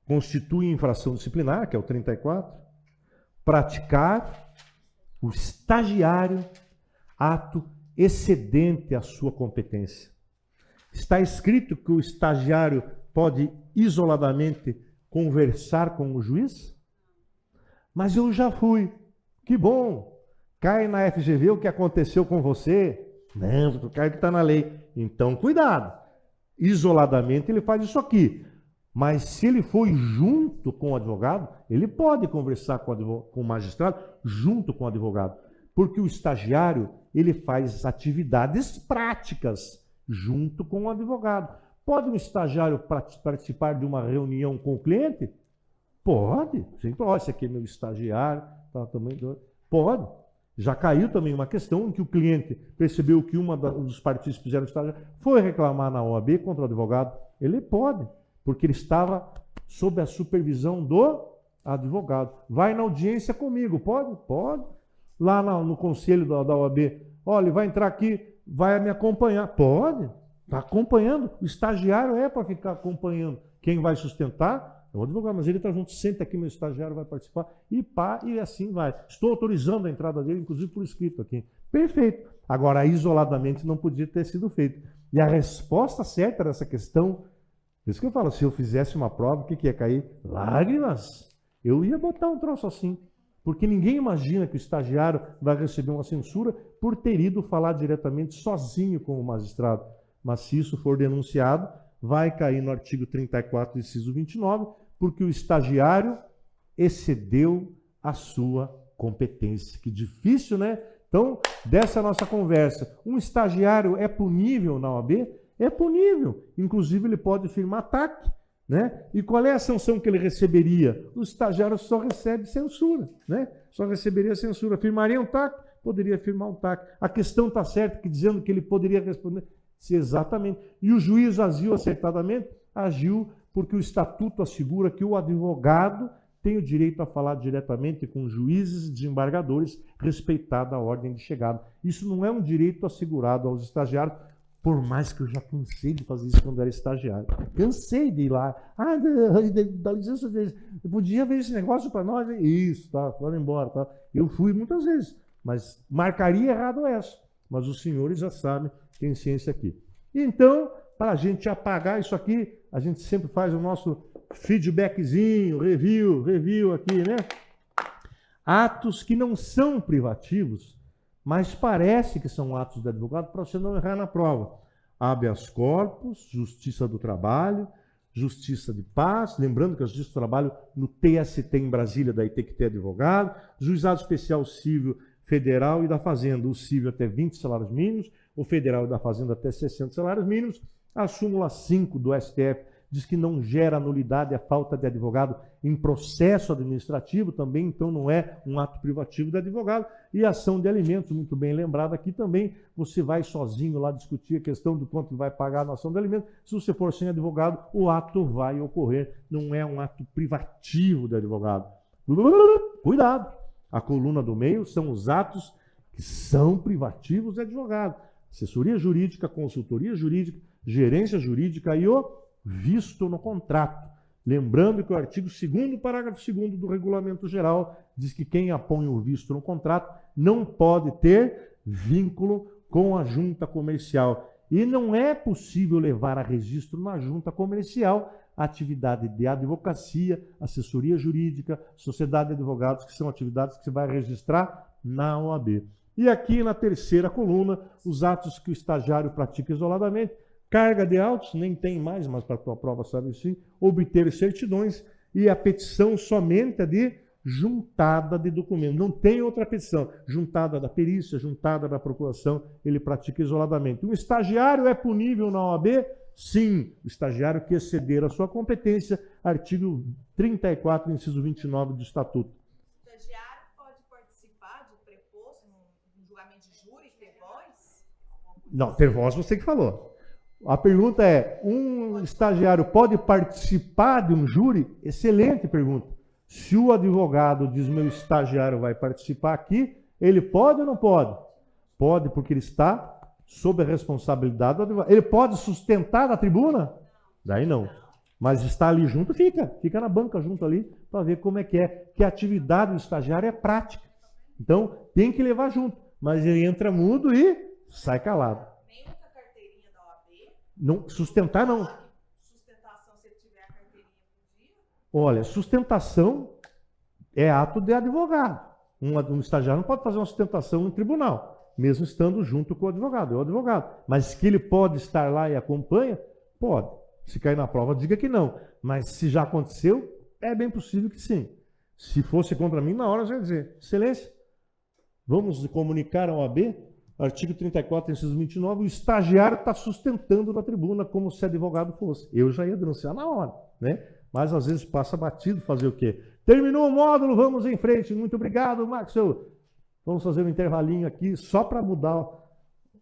constitui infração disciplinar, que é o 34, praticar o estagiário ato excedente à sua competência. Está escrito que o estagiário pode isoladamente conversar com o juiz? Mas eu já fui. Que bom. Cai na FGV o que aconteceu com você? Não, o cara que está na lei. Então, cuidado. Isoladamente ele faz isso aqui. Mas se ele for junto com o advogado, ele pode conversar com o magistrado junto com o advogado. Porque o estagiário, ele faz atividades práticas junto com o advogado. Pode um estagiário participar de uma reunião com o cliente? Pode. Sempre, ó, esse aqui é meu estagiário. Tá, também, pode. Já caiu também uma questão em que o cliente percebeu que um dos partícipes fizeram estágio, foi reclamar na OAB contra o advogado. Ele pode. Porque ele estava sob a supervisão do advogado. Vai na audiência comigo, pode? Pode. Lá no conselho da OAB, olha, vai entrar aqui, vai me acompanhar. Pode. Está acompanhando. O estagiário é para ficar acompanhando. Quem vai sustentar é o advogado, mas ele está junto, senta aqui, meu estagiário vai participar, e pá, e assim vai. Estou autorizando a entrada dele, inclusive por escrito aqui. Perfeito. Agora, isoladamente não podia ter sido feito. E a resposta certa dessa questão, por isso que eu falo, se eu fizesse uma prova, o que ia cair? Lágrimas. Eu ia botar um troço assim. Porque ninguém imagina que o estagiário vai receber uma censura por ter ido falar diretamente sozinho com o magistrado. Mas se isso for denunciado, vai cair no artigo 34, inciso 29, porque o estagiário excedeu a sua competência. Que difícil, né? Então, dessa nossa conversa, um estagiário é punível na OAB? É punível. Inclusive, ele pode firmar TAC, né? E qual é a sanção que ele receberia? O estagiário só recebe censura, né? Só receberia censura. Firmaria um TAC? Poderia firmar um TAC. A questão está certa, que dizendo que ele poderia responder. Sim, exatamente. E o juiz agiu acertadamente? Agiu porque o estatuto assegura que o advogado tem o direito a falar diretamente com juízes e desembargadores, respeitada a ordem de chegada. Isso não é um direito assegurado aos estagiários, por mais que eu já cansei de fazer isso quando era estagiário. Cansei de ir lá. Ah, dá licença, podia ver esse negócio para nós? Isso, tá, pode ir embora. Tá. Eu fui muitas vezes, mas marcaria errado essa. Mas os senhores já sabem, tem ciência aqui. Então, para a gente apagar isso aqui, a gente sempre faz o nosso feedbackzinho, review aqui, né? Atos que não são privativos, mas parece que são atos de advogado para você não errar na prova. Habeas corpus, justiça do trabalho, justiça de paz, lembrando que a justiça do trabalho no TST em Brasília, daí tem que ter advogado, juizado especial civil federal e da fazenda, o civil até 20 salários mínimos, o federal e da fazenda até 60 salários mínimos. A súmula 5 do STF diz que não gera nulidade a falta de advogado em processo administrativo, também, então não é um ato privativo de advogado. E a ação de alimentos, muito bem lembrada aqui também, você vai sozinho lá discutir a questão do quanto vai pagar na ação de alimentos. Se você for sem advogado, o ato vai ocorrer, não é um ato privativo de advogado. Cuidado! A coluna do meio são os atos que são privativos de advogado. Assessoria jurídica, consultoria jurídica, gerência jurídica e o visto no contrato. Lembrando que o artigo 2º, parágrafo 2º do Regulamento Geral diz que quem apõe o visto no contrato não pode ter vínculo com a junta comercial. E não é possível levar a registro na junta comercial a atividade de advocacia, assessoria jurídica, sociedade de advogados, que são atividades que você vai registrar na OAB. E aqui na terceira coluna, os atos que o estagiário pratica isoladamente, carga de autos, nem tem mais, mas para a tua prova sabe sim, obter certidões e a petição somente é de juntada de documentos. Não tem outra petição. Juntada da perícia, juntada da procuração, ele pratica isoladamente. Um estagiário é punível na OAB? Sim, o estagiário que exceder a sua competência, artigo 34, inciso 29 do Estatuto. O estagiário pode participar de preposto num julgamento de júri, ter voz? Não, ter voz você que falou. A pergunta é, um estagiário pode participar de um júri? Excelente pergunta. Se o advogado diz, meu estagiário vai participar aqui, ele pode ou não pode? Pode, porque ele está sob a responsabilidade do advogado. Ele pode sustentar na tribuna? Daí não. Mas está ali junto, fica na banca junto ali, para ver como é. Que a atividade do estagiário é prática. Então, tem que levar junto. Mas ele entra mudo e sai calado. Nem com a carteirinha da OAB? Não, sustentar não. Sustentação, se ele tiver a carteirinha por dia? Olha, sustentação é ato de advogado. Um estagiário não pode fazer uma sustentação no tribunal, mesmo estando junto com o advogado. É o advogado. Mas que ele pode estar lá e acompanha? Pode. Se cair na prova, diga que não. Mas se já aconteceu, é bem possível que sim. Se fosse contra mim, na hora eu já ia dizer, excelência, vamos comunicar ao OAB, artigo 34, inciso 29, o estagiário está sustentando na tribuna como se advogado fosse. Eu já ia denunciar na hora, né? Mas às vezes passa batido, fazer o quê? Terminou o módulo, vamos em frente. Muito obrigado, Maxwell. Vamos fazer um intervalinho aqui só para mudar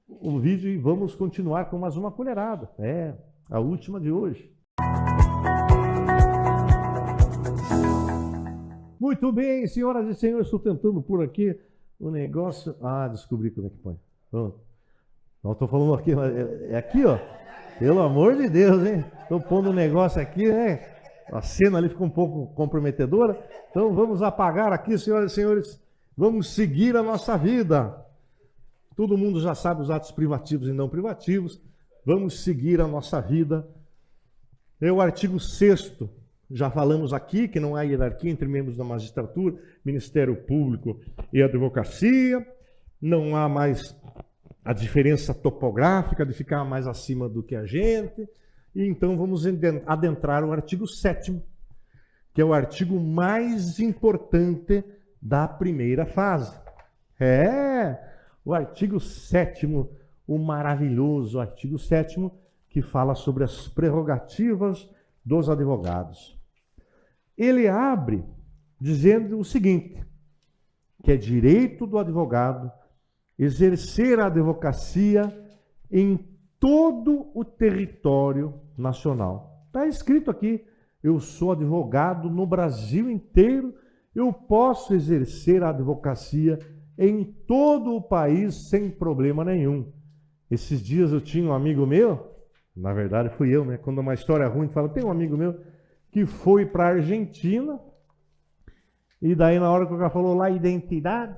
o vídeo e vamos continuar com mais uma colherada. É, a última de hoje. Muito bem, senhoras e senhores, estou tentando por aqui o negócio. Ah, descobri como é que põe. Pronto. Não estou falando aqui, é aqui, ó. Pelo amor de Deus, hein? Estou pondo um negócio aqui, né? A cena ali ficou um pouco comprometedora. Então vamos apagar aqui, senhoras e senhores. Vamos seguir a nossa vida. Todo mundo já sabe os atos privativos e não privativos. Vamos seguir a nossa vida. É o artigo 6º. Já falamos aqui que não há hierarquia entre membros da magistratura, Ministério Público e advocacia. Não há mais a diferença topográfica de ficar mais acima do que a gente. E então vamos adentrar o artigo 7º, que é o artigo mais importante da primeira fase. É, o artigo 7º, o maravilhoso artigo 7º, que fala sobre as prerrogativas dos advogados. Ele abre dizendo o seguinte, que é direito do advogado exercer a advocacia em todo o território nacional. Está escrito aqui, eu sou advogado no Brasil inteiro, eu posso exercer a advocacia em todo o país sem problema nenhum. Esses dias eu tinha um amigo meu, na verdade fui eu, né? Quando uma história ruim, fala, tem um amigo meu que foi para a Argentina, e daí na hora que o cara falou lá, identidade,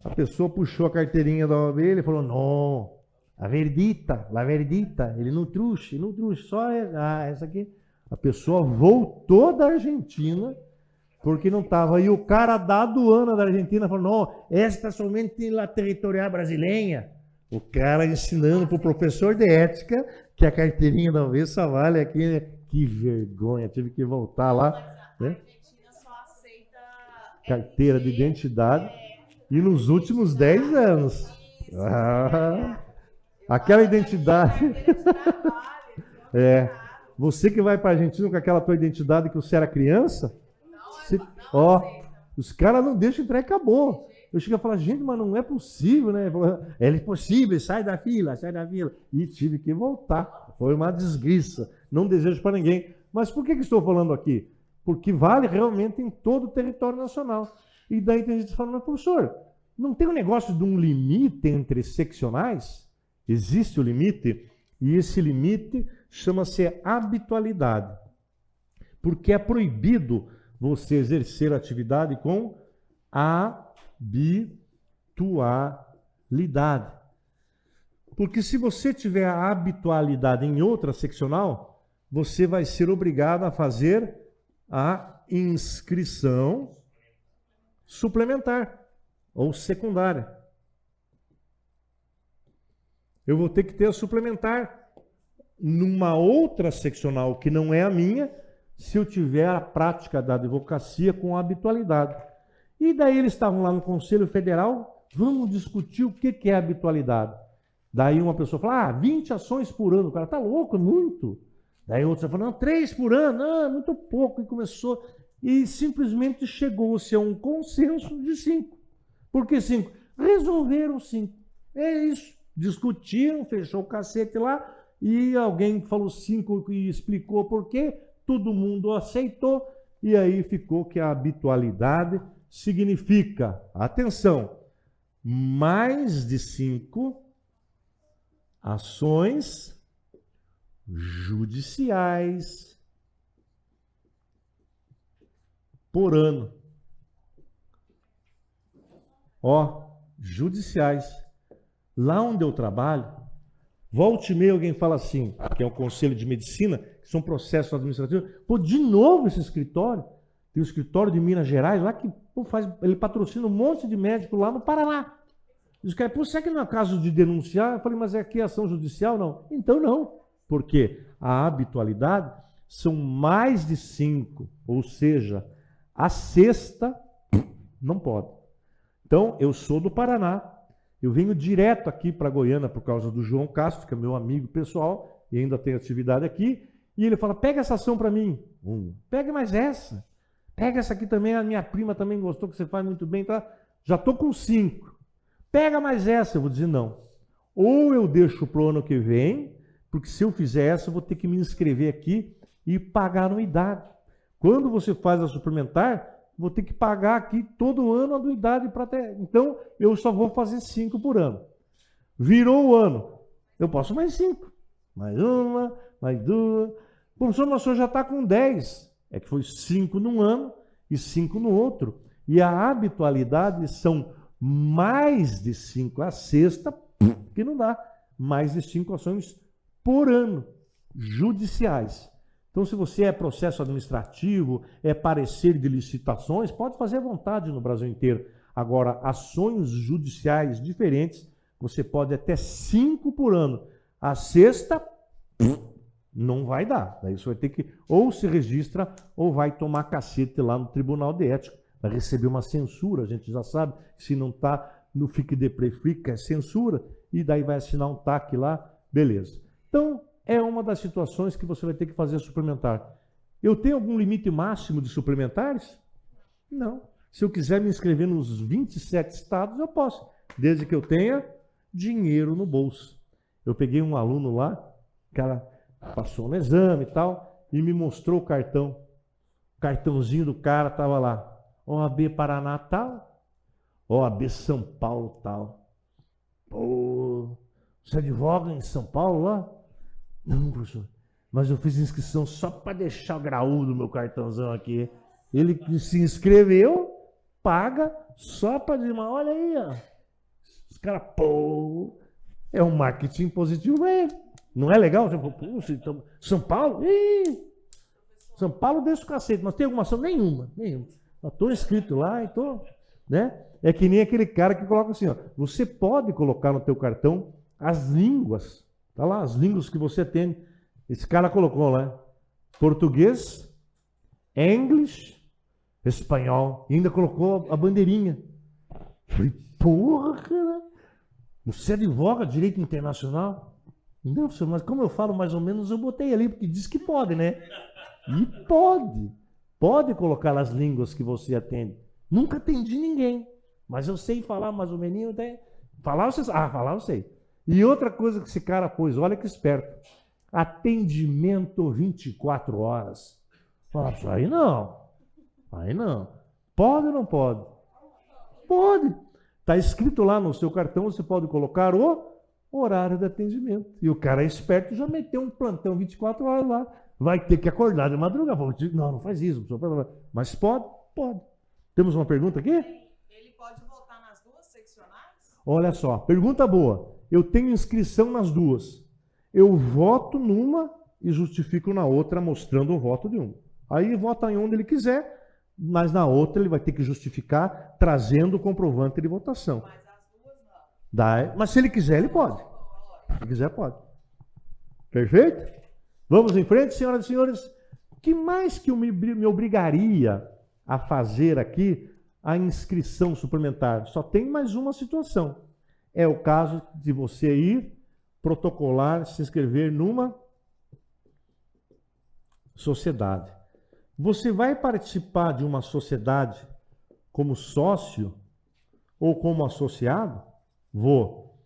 a pessoa puxou a carteirinha da OAB, ele falou, não, la verdita, ele não trouxe, só essa aqui. A pessoa voltou da Argentina, porque não estava. E o cara da aduana da Argentina falou, não, esta somente na territorial brasileira. O cara ensinando para o professor de ética que a carteirinha da OAB só vale aqui, né? Que vergonha, tive que voltar lá. Mas a Né? Argentina só aceita Carteira de identidade. E nos últimos 10 anos. Aquela identidade. É. Você que vai para a Argentina com aquela tua identidade que você era criança, os caras não deixam entrar e acabou. Eu cheguei a falar, gente, mas não é possível, né? É possível, sai da fila. E tive que voltar. Foi uma desgraça. Não desejo para ninguém. Mas por que estou falando aqui? Porque vale realmente em todo o território nacional. E daí tem gente falando, mas professor, não tem um negócio de um limite entre seccionais? Existe o limite, e esse limite chama-se habitualidade. Porque é proibido você exercer atividade com habitualidade. Porque se você tiver a habitualidade em outra seccional, você vai ser obrigado a fazer a inscrição suplementar ou secundária. Eu vou ter que ter a suplementar numa outra seccional que não é a minha, se eu tiver a prática da advocacia com habitualidade. E daí eles estavam lá no Conselho Federal, vamos discutir o que é habitualidade. Daí uma pessoa fala, 20 ações por ano, o cara tá louco, é muito. Daí outra falou, não, 3 por ano, muito pouco. E começou, e simplesmente chegou-se a um consenso de 5. Por que 5? Resolveram 5. É isso. Discutiram, fechou o cacete lá, e alguém falou 5 e explicou por quê, todo mundo aceitou, e aí ficou que a habitualidade significa, atenção, mais de 5 ações judiciais por ano. Judiciais. Lá onde eu trabalho, volta e meia alguém fala assim, que é o Conselho de Medicina, que são processos administrativos, de novo esse escritório, tem o escritório de Minas Gerais, lá que ele patrocina um monte de médico lá no Paraná. Os caras, será que não é caso de denunciar? Eu falei, mas é aqui ação judicial? Não. Então não, porque a habitualidade são mais de 5, ou seja, a sexta não pode. Então, eu sou do Paraná, eu venho direto aqui para Goiânia por causa do João Castro, que é meu amigo pessoal, e ainda tem atividade aqui, e ele fala, pega essa ação para mim. Pega mais essa. Pega essa aqui também, a minha prima também gostou, que você faz muito bem, tá? Já estou com 5. Pega mais essa. Eu vou dizer não. Ou eu deixo para o ano que vem, porque se eu fizer essa, eu vou ter que me inscrever aqui e pagar anuidade. Quando você faz a suplementar, vou ter que pagar aqui todo ano a anuidade para ter. Então, eu só vou fazer 5 por ano. Virou o ano, eu posso mais 5. Mais uma, mais 2. Professor, mas o senhor já está com 10. É que foi 5 num ano e 5 no outro. E a habitualidade são mais de 5. A sexta, que não dá. Mais de 5 ações por ano, judiciais. Então, se você é processo administrativo, é parecer de licitações, pode fazer à vontade no Brasil inteiro. Agora, ações judiciais diferentes, você pode até 5 por ano. A sexta, não vai dar. Daí você vai ter que, ou se registra, ou vai tomar cacete lá no Tribunal de Ética. Vai receber uma censura, a gente já sabe, se não está no FIC Depre é censura, e daí vai assinar um TAC lá, beleza. Então, é uma das situações que você vai ter que fazer suplementar. Eu tenho algum limite máximo de suplementares? Não. Se eu quiser me inscrever nos 27 estados, eu posso, desde que eu tenha dinheiro no bolso. Eu peguei um aluno lá, o cara passou no exame e tal, e me mostrou o cartão. O cartãozinho do cara estava lá. OAB Paraná tal, OAB São Paulo tal. Pô, você advoga em São Paulo lá? Não, professor, mas eu fiz inscrição só para deixar o graúdo do meu cartãozão aqui. Ele se inscreveu, paga, só para dizer, mas olha aí, ó. Os caras, é um marketing positivo, não é legal? Puxa, então, São Paulo? São Paulo deixa o cacete, mas tem alguma ação? Nenhuma. Estou inscrito lá e estou, né? É que nem aquele cara que coloca assim, ó, você pode colocar no teu cartão as línguas, tá lá, as línguas que você tem. Esse cara colocou lá, português, inglês, espanhol, e ainda colocou a bandeirinha. Falei, porra, cara, você advoga direito internacional? Não, professor, mas como eu falo mais ou menos, eu botei ali, porque diz que pode, né? E pode colocar as línguas que você atende. Nunca atendi ninguém, mas eu sei falar mais ou menos. Falar eu sei. E outra coisa que esse cara pôs, olha que esperto, atendimento 24 horas. Aí não. Pode ou não pode? Pode. Está escrito lá no seu cartão, você pode colocar o horário de atendimento. E o cara é esperto, já meteu um plantão 24 horas lá. Vai ter que acordar de madrugada. Não faz isso. Mas pode? Pode. Temos uma pergunta aqui? Ele pode votar nas duas seccionais? Olha só, pergunta boa. Eu tenho inscrição nas duas. Eu voto numa e justifico na outra, mostrando o voto de um. Aí vota em onde ele quiser, mas na outra ele vai ter que justificar trazendo o comprovante de votação. Mas as duas não. Mas se ele quiser, ele pode. Se ele quiser, pode. Perfeito? Vamos em frente, senhoras e senhores? que mais que eu me obrigaria a fazer aqui a inscrição suplementar? Só tem mais uma situação. É o caso de você ir protocolar, se inscrever numa sociedade. Você vai participar de uma sociedade como sócio ou como associado? Vou.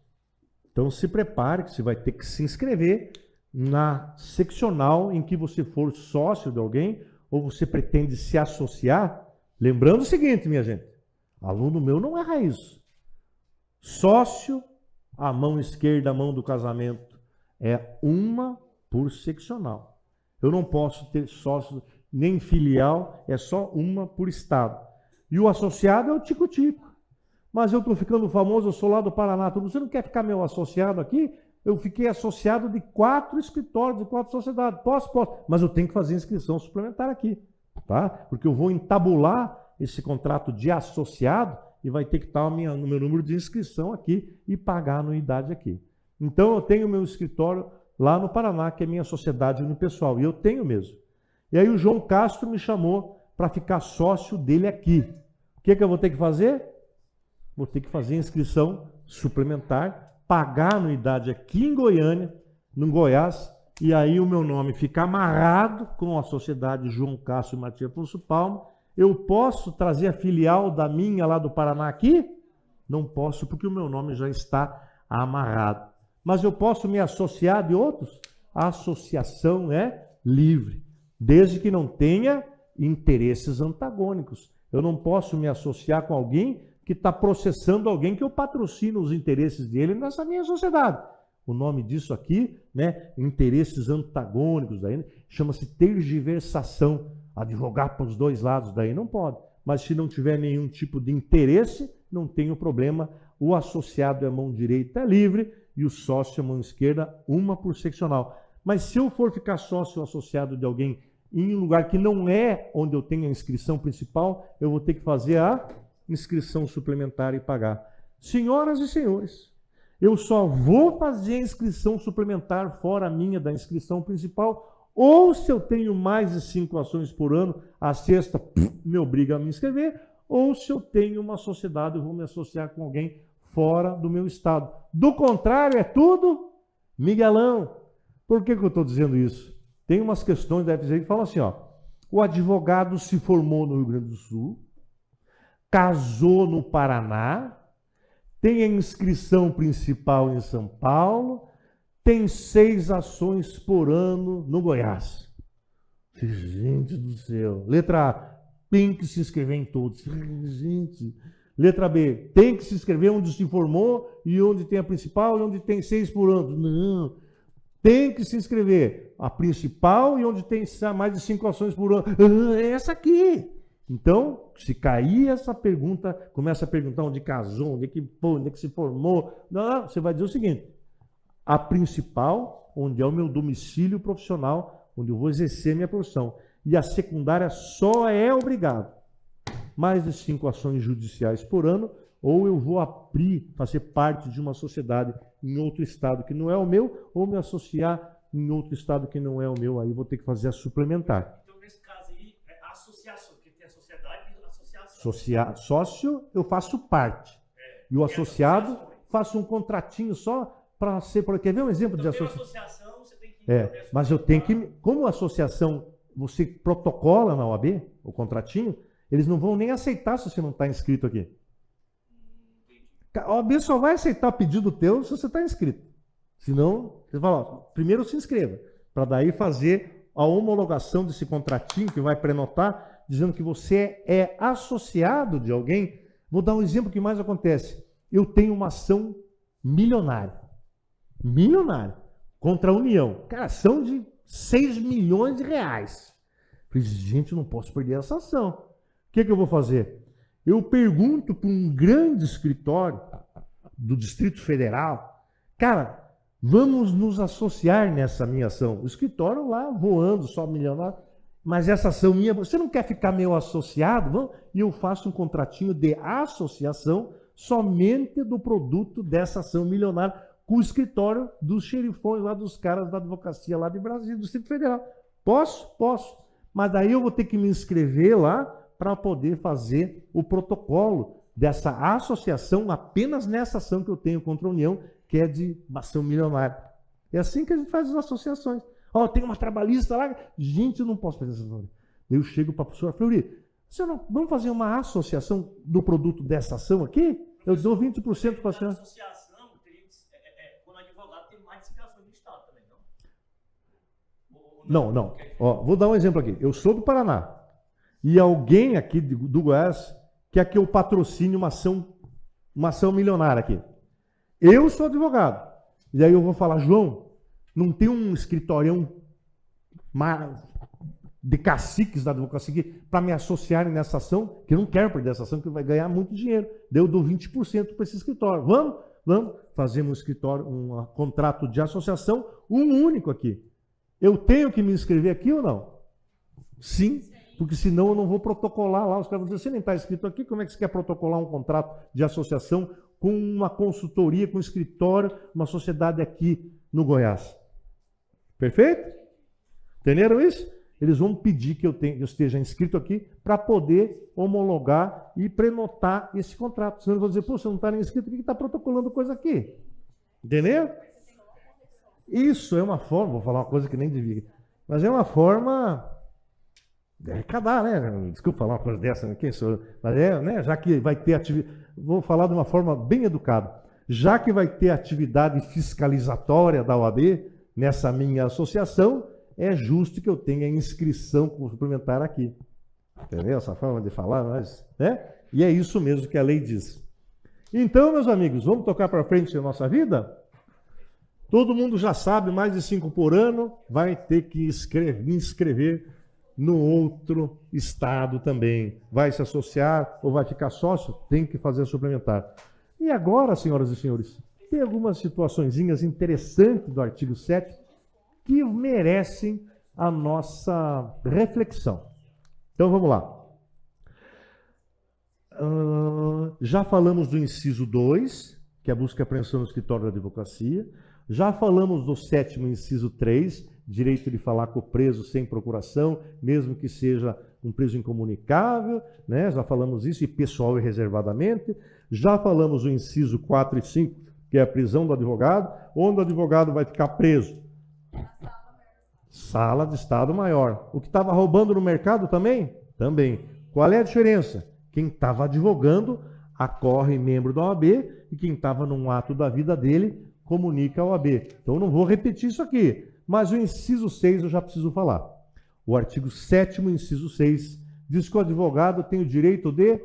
Então se prepare que você vai ter que se inscrever na seccional em que você for sócio de alguém ou você pretende se associar. Lembrando o seguinte, minha gente, aluno meu não erra isso. Sócio, a mão esquerda, a mão do casamento, é uma por seccional. Eu não posso ter sócio nem filial, é só uma por estado. E o associado é o tico-tico. Mas eu estou ficando famoso, eu sou lá do Paraná. Você não quer ficar meu associado aqui? Eu fiquei associado de 4 escritórios, de 4 sociedades. Posso. Mas eu tenho que fazer inscrição suplementar aqui. Tá? Porque eu vou entabular esse contrato de associado e vai ter que estar o meu número de inscrição aqui e pagar a anuidade aqui. Então eu tenho meu escritório lá no Paraná, que é minha sociedade unipessoal. E eu tenho mesmo. E aí o João Castro me chamou para ficar sócio dele aqui. O que eu vou ter que fazer? Vou ter que fazer inscrição suplementar, pagar a anuidade aqui em Goiânia, no Goiás, e aí o meu nome fica amarrado com a sociedade João Castro e Matias Afonso Palma. Eu posso trazer a filial da minha lá do Paraná aqui? Não posso, porque o meu nome já está amarrado. Mas eu posso me associar de outros? A associação é livre, desde que não tenha interesses antagônicos. Eu não posso me associar com alguém que está processando alguém que eu patrocino os interesses dele nessa minha sociedade. O nome disso aqui, né, interesses antagônicos, daí chama-se tergiversação. Advogar para os dois lados, daí não pode. Mas se não tiver nenhum tipo de interesse, não tem o problema. O associado é mão direita é livre e o sócio é mão esquerda, uma por seccional. Mas se eu for ficar sócio ou associado de alguém em um lugar que não é onde eu tenho a inscrição principal, eu vou ter que fazer a inscrição suplementar e pagar. Senhoras e senhores, eu só vou fazer a inscrição suplementar fora a minha da inscrição principal, ou se eu tenho mais de 5 ações por ano, a sexta me obriga a me inscrever, ou se eu tenho uma sociedade, eu vou me associar com alguém fora do meu estado. Do contrário, é tudo miguelão. Por que eu estou dizendo isso? Tem umas questões da FGV que falam assim, ó, o advogado se formou no Rio Grande do Sul, casou no Paraná, tem a inscrição principal em São Paulo, tem 6 ações por ano no Goiás. Gente do céu. Letra A, tem que se inscrever em todos. Gente. Letra B, tem que se inscrever onde se formou e onde tem a principal e onde tem 6 por ano. Não. Tem que se inscrever a principal e onde tem mais de 5 ações por ano. É essa aqui. Então, se cair essa pergunta, começa a perguntar onde casou, onde é que se formou. Não, você vai dizer o seguinte, a principal, onde é o meu domicílio profissional, onde eu vou exercer minha profissão. E a secundária só é obrigado. Mais de 5 ações judiciais por ano, ou eu vou fazer parte de uma sociedade em outro estado que não é o meu, ou me associar em outro estado que não é o meu, aí vou ter que fazer a suplementar. Então, nesse caso aí, é a associação, porque tem a sociedade e a associação. Sócio, eu faço parte. E o associado, faço um contratinho só para ser... Quer ver um exemplo de associação? Você tem que... mas eu tenho que... Como associação, você protocola na OAB, o contratinho, eles não vão nem aceitar se você não está inscrito aqui. A OAB só vai aceitar pedido teu se você está inscrito. Senão, você fala, ó, primeiro se inscreva, para daí fazer a homologação desse contratinho que vai prenotar, dizendo que você é associado de alguém. Vou dar um exemplo que mais acontece. Eu tenho uma ação milionária, contra a União. Cara, ação de 6 milhões de reais. Falei, gente, eu não posso perder essa ação. O que eu vou fazer? Eu pergunto para um grande escritório do Distrito Federal, cara, vamos nos associar nessa minha ação. O escritório lá voando, só milionário, mas essa ação minha, você não quer ficar meu associado? Vamos? E eu faço um contratinho de associação somente do produto dessa ação milionária com o escritório dos xerifões lá, dos caras da advocacia lá de Brasília, do Distrito Federal. Posso? Mas daí eu vou ter que me inscrever lá para poder fazer o protocolo dessa associação apenas nessa ação que eu tenho contra a União, que é de ação milionária. É assim que a gente faz as associações. Ó, tem uma trabalhista lá, gente, eu não posso fazer essa história. Daí eu chego para a professora, Fleury, vamos fazer uma associação do produto dessa ação aqui? Eu dou 20% para a senhora. Associação, quando o advogado tem mais indicações do Estado também, não? Não. Ó, vou dar um exemplo aqui. Eu sou do Paraná. E alguém aqui do Goiás quer que eu patrocine uma ação milionária aqui. Eu sou advogado. E aí eu vou falar, João, não tem um escritório de caciques da advocacia para me associarem nessa ação, que eu não quero perder essa ação, que vai ganhar muito dinheiro. Daí eu dou 20% para esse escritório. Vamos fazer um escritório, um contrato de associação, um único aqui. Eu tenho que me inscrever aqui ou não? Sim, porque senão eu não vou protocolar lá. Os caras vão dizer, você nem está escrito aqui, como é que você quer protocolar um contrato de associação com uma consultoria, com um escritório, uma sociedade aqui no Goiás? Perfeito? Entenderam isso? Eles vão pedir que eu esteja inscrito aqui para poder homologar e prenotar esse contrato. Senão eles vão dizer, pô, você não está nem inscrito, por que está protocolando coisa aqui? Entendeu? Isso é uma forma, vou falar uma coisa que nem devia, mas é uma forma de arrecadar, né? Desculpa falar uma coisa dessa, né? Quem sou eu? Mas né? Já que vai ter atividade, vou falar de uma forma bem educada, já que vai ter atividade fiscalizatória da OAB nessa minha associação, é justo que eu tenha inscrição suplementar aqui. Entendeu? Essa forma de falar, mas, né? E é isso mesmo que a lei diz. Então, meus amigos, vamos tocar para frente a nossa vida? Todo mundo já sabe, mais de 5 por ano, vai ter que inscrever no outro estado também. Vai se associar ou vai ficar sócio? Tem que fazer suplementar. E agora, senhoras e senhores, tem algumas situaçõezinhas interessantes do artigo 7 que merecem a nossa reflexão. Então, vamos lá. Já falamos do inciso 2, que é a busca e apreensão no escritório da advocacia. Já falamos do 7º inciso 3, direito de falar com o preso sem procuração, mesmo que seja um preso incomunicável, né? Já falamos isso, e pessoal e reservadamente. Já falamos do inciso 4 e 5, que é a prisão do advogado, onde o advogado vai ficar preso. Sala de Estado Maior. O que estava roubando no mercado também? Também. Qual é a diferença? Quem estava advogando acorre membro da OAB e quem estava num ato da vida dele comunica a OAB. Então, eu não vou repetir isso aqui, mas o inciso 6 eu já preciso falar. O artigo 7º, inciso 6, diz que o advogado tem o direito de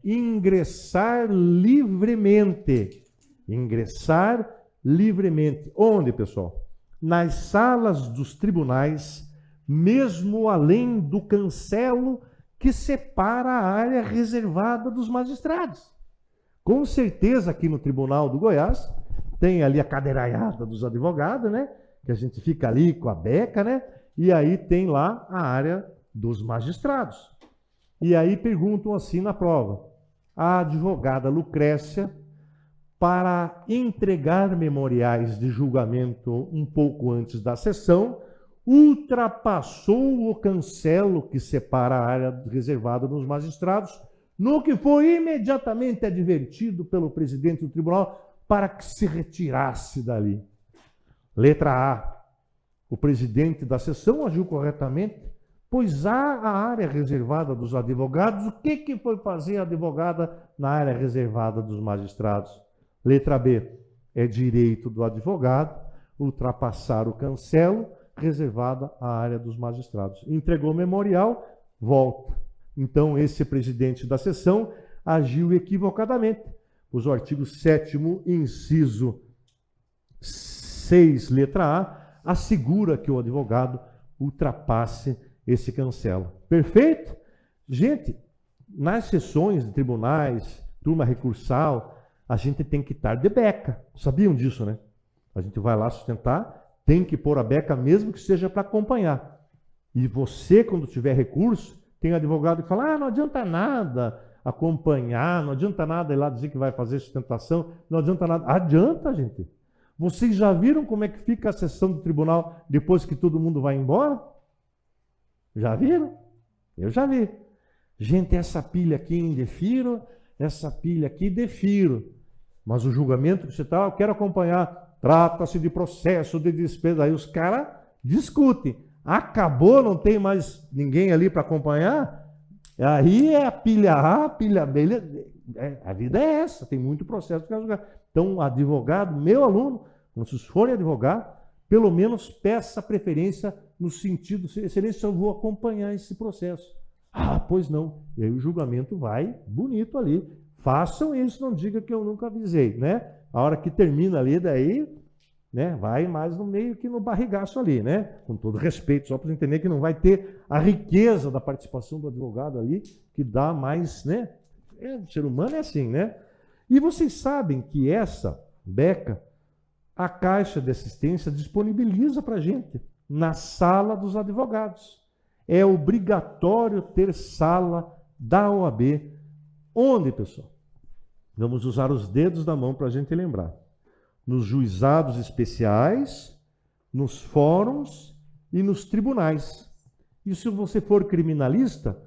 ingressar livremente. Ingressar livremente. Onde, pessoal? Nas salas dos tribunais, mesmo além do cancelo que separa a área reservada dos magistrados. Com certeza, aqui no Tribunal do Goiás, tem ali a cadeiraiada dos advogados, né? Que a gente fica ali com a beca, né? E aí tem lá a área dos magistrados. E aí perguntam assim na prova: a advogada Lucrécia, para entregar memoriais de julgamento um pouco antes da sessão, ultrapassou o cancelo que separa a área reservada dos magistrados, no que foi imediatamente advertido pelo presidente do tribunal para que se retirasse dali. Letra A. O presidente da sessão agiu corretamente, pois há a área reservada dos advogados. O que foi fazer a advogada na área reservada dos magistrados? Letra B. É direito do advogado ultrapassar o cancelo reservada à área dos magistrados. Entregou o memorial, volta. Então, esse presidente da sessão agiu equivocadamente. O artigo 7º, inciso 6, letra A, assegura que o advogado ultrapasse esse cancelo. Perfeito? Gente, nas sessões de tribunais, turma recursal, a gente tem que estar de beca. Sabiam disso, né? A gente vai lá sustentar, tem que pôr a beca mesmo que seja para acompanhar. E você, quando tiver recurso, tem advogado que fala, não adianta nada acompanhar, não adianta nada ir lá dizer que vai fazer sustentação, não adianta nada. Adianta, gente. Vocês já viram como é que fica a sessão do tribunal depois que todo mundo vai embora? Já viram? Eu já vi. Gente, essa pilha aqui indefiro, essa pilha aqui defiro. Mas o julgamento que você está, eu quero acompanhar. Trata-se de processo de despesa. Aí os caras discutem. Acabou, não tem mais ninguém ali para acompanhar? Aí é a pilha A, a pilha B. A vida é essa, tem muito processo para julgar. Então, advogado, meu aluno, quando vocês forem advogar, pelo menos peça preferência no sentido, excelência, eu vou acompanhar esse processo. Ah, pois não. E aí o julgamento vai bonito ali. Façam isso, não diga que eu nunca avisei, né? A hora que termina ali, daí, né, vai mais no meio que no barrigaço ali, né? Com todo respeito, só para entender que não vai ter a riqueza da participação do advogado ali, que dá mais, né? O ser humano é assim, né? E vocês sabem que essa beca, a Caixa de Assistência disponibiliza para a gente na sala dos advogados. É obrigatório ter sala da OAB. Onde, pessoal? Vamos usar os dedos da mão para a gente lembrar. Nos juizados especiais, nos fóruns e nos tribunais. E se você for criminalista,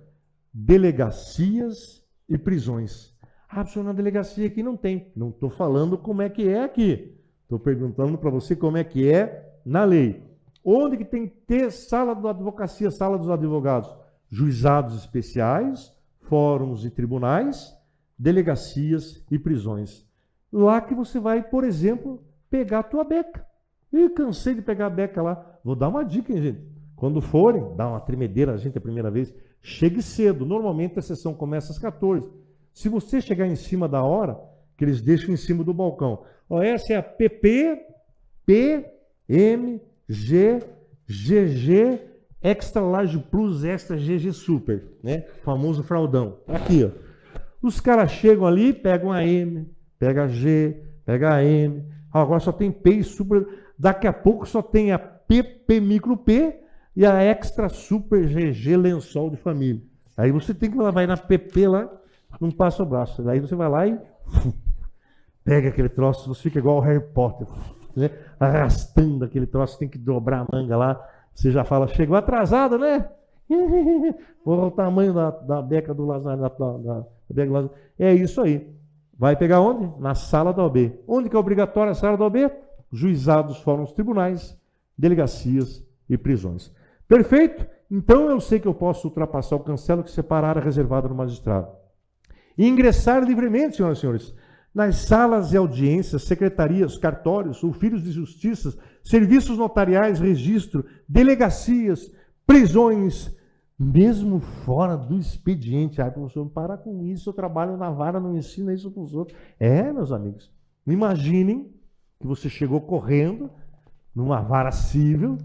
delegacias e prisões. Ah, professor, na delegacia aqui não tem. Não estou falando como é que é aqui. Estou perguntando para você como é que é na lei. Onde que tem que ter sala da advocacia, sala dos advogados? Juizados especiais, fóruns e tribunais, delegacias e prisões. Lá que você vai, por exemplo, pegar a tua beca. Ih, cansei de pegar a beca lá. Vou dar uma dica, hein, gente? Quando forem, dá uma tremedeira a gente a primeira vez, chegue cedo. Normalmente a sessão começa às 14. Se você chegar em cima da hora, que eles deixam em cima do balcão. Ó, essa é a PP, PM, G, GG, Extra Large Plus, Extra GG Super, né? O famoso fraldão. Aqui, ó. Os caras chegam ali, pegam a M, pega a G, pega a M. Agora só tem P e Super. Daqui a pouco só tem a PP Micro P e a Extra Super GG Lençol de Família. Aí você tem que vai na PP lá, não passa o braço. Daí você vai lá e pega aquele troço, você fica igual o Harry Potter, né? Arrastando aquele troço, tem que dobrar a manga lá. Você já fala, chegou atrasado, né? O tamanho da beca do Lázaro, da beca do Lázaro. É isso aí. Vai pegar onde? Na sala da OAB. Onde que é obrigatória a sala da OAB? Juizados, fóruns, tribunais, delegacias e prisões. Perfeito? Então eu sei que eu posso ultrapassar o cancelo que separa a área reservada no magistrado. E ingressar livremente, senhoras e senhores, nas salas de audiências, secretarias, cartórios, filhos de justiça, serviços notariais, registro, delegacias, prisões, mesmo fora do expediente. Ai, professor, para com isso, eu trabalho na vara, não ensina isso para os outros. É, meus amigos, imaginem que você chegou correndo numa vara civil,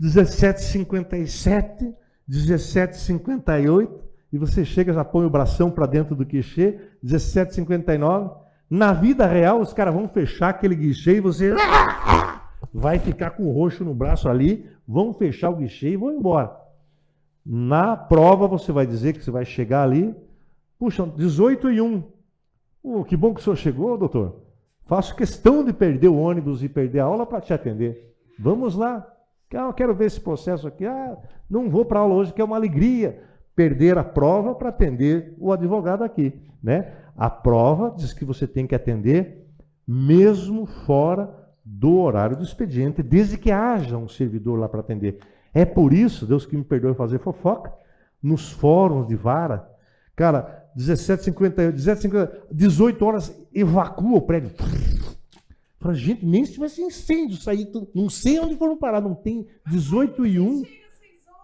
17h57, 17h58, e você chega, já põe o bração para dentro do guichê, 17h59. Na vida real, os caras vão fechar aquele guichê e você vai ficar com o roxo no braço ali, vão fechar o guichê e vão embora. Na prova, você vai dizer que você vai chegar ali, puxa, 18h01. Que bom que o senhor chegou, doutor. Faço questão de perder o ônibus e perder a aula para te atender. Vamos lá. Eu quero ver esse processo aqui. Ah, não vou para a aula hoje, que é uma alegria perder a prova para atender o advogado aqui, né? A prova diz que você tem que atender mesmo fora do horário do expediente, desde que haja um servidor lá para atender. É por isso, Deus que me perdoe fazer fofoca, nos fóruns de vara, cara, 18 horas evacua o prédio. Fala, gente, nem se tivesse incêndio sair, não sei onde foram parar, não tem 18h01,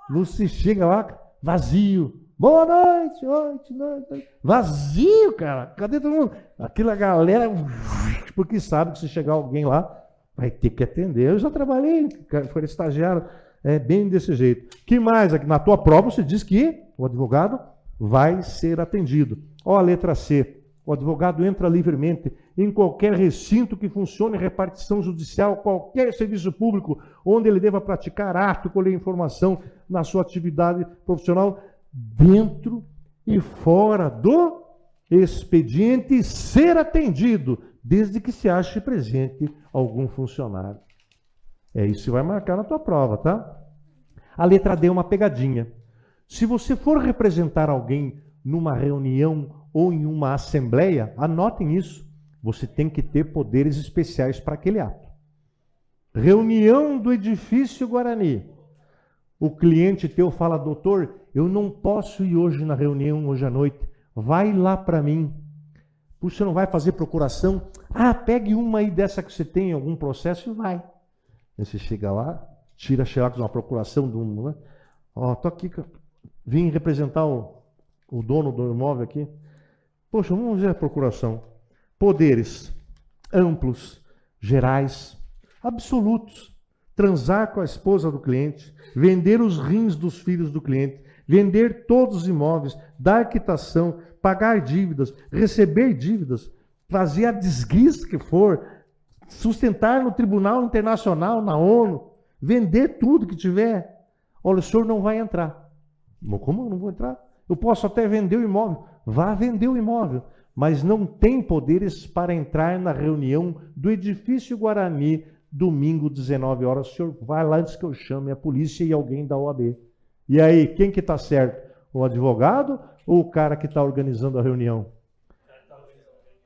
você chega lá, vazio. Boa noite, noite. Vazio, cara. Cadê todo mundo? Aquela galera, porque sabe que se chegar alguém lá, vai ter que atender. Eu já trabalhei, foi estagiário, é bem desse jeito. Que mais? Na tua prova você diz que o advogado vai ser atendido. Ó, a letra C. O advogado entra livremente em qualquer recinto que funcione repartição judicial, qualquer serviço público onde ele deva praticar ato, colher informação na sua atividade profissional, dentro e fora do expediente, e ser atendido, desde que se ache presente algum funcionário. É isso que vai marcar na tua prova, tá? A letra D é uma pegadinha. Se você for representar alguém numa reunião ou em uma assembleia, anotem isso. Você tem que ter poderes especiais para aquele ato. Reunião do edifício Guarani. O cliente teu fala, doutor, eu não posso ir hoje na reunião, hoje à noite. Vai lá para mim. Puxa, você não vai fazer procuração? Ah, pegue uma aí dessa que você tem em algum processo e vai. Aí você chega lá, tira xerox de uma procuração de um, né? Ó, tô aqui, vim representar o dono do imóvel aqui. Poxa, vamos ver a procuração. Poderes amplos, gerais, absolutos. Transar com a esposa do cliente, vender os rins dos filhos do cliente, vender todos os imóveis, dar quitação, pagar dívidas, receber dívidas, fazer a desguiça que for, sustentar no Tribunal Internacional, na ONU, vender tudo que tiver. Olha, o senhor não vai entrar. Como eu não vou entrar? Eu posso até vender o imóvel. Vá vender o imóvel. Mas não tem poderes para entrar na reunião do edifício Guarani, domingo, 19 horas. O senhor vai lá antes que eu chame a polícia e alguém da OAB. E aí, quem que está certo? O advogado ou o cara que está organizando a reunião?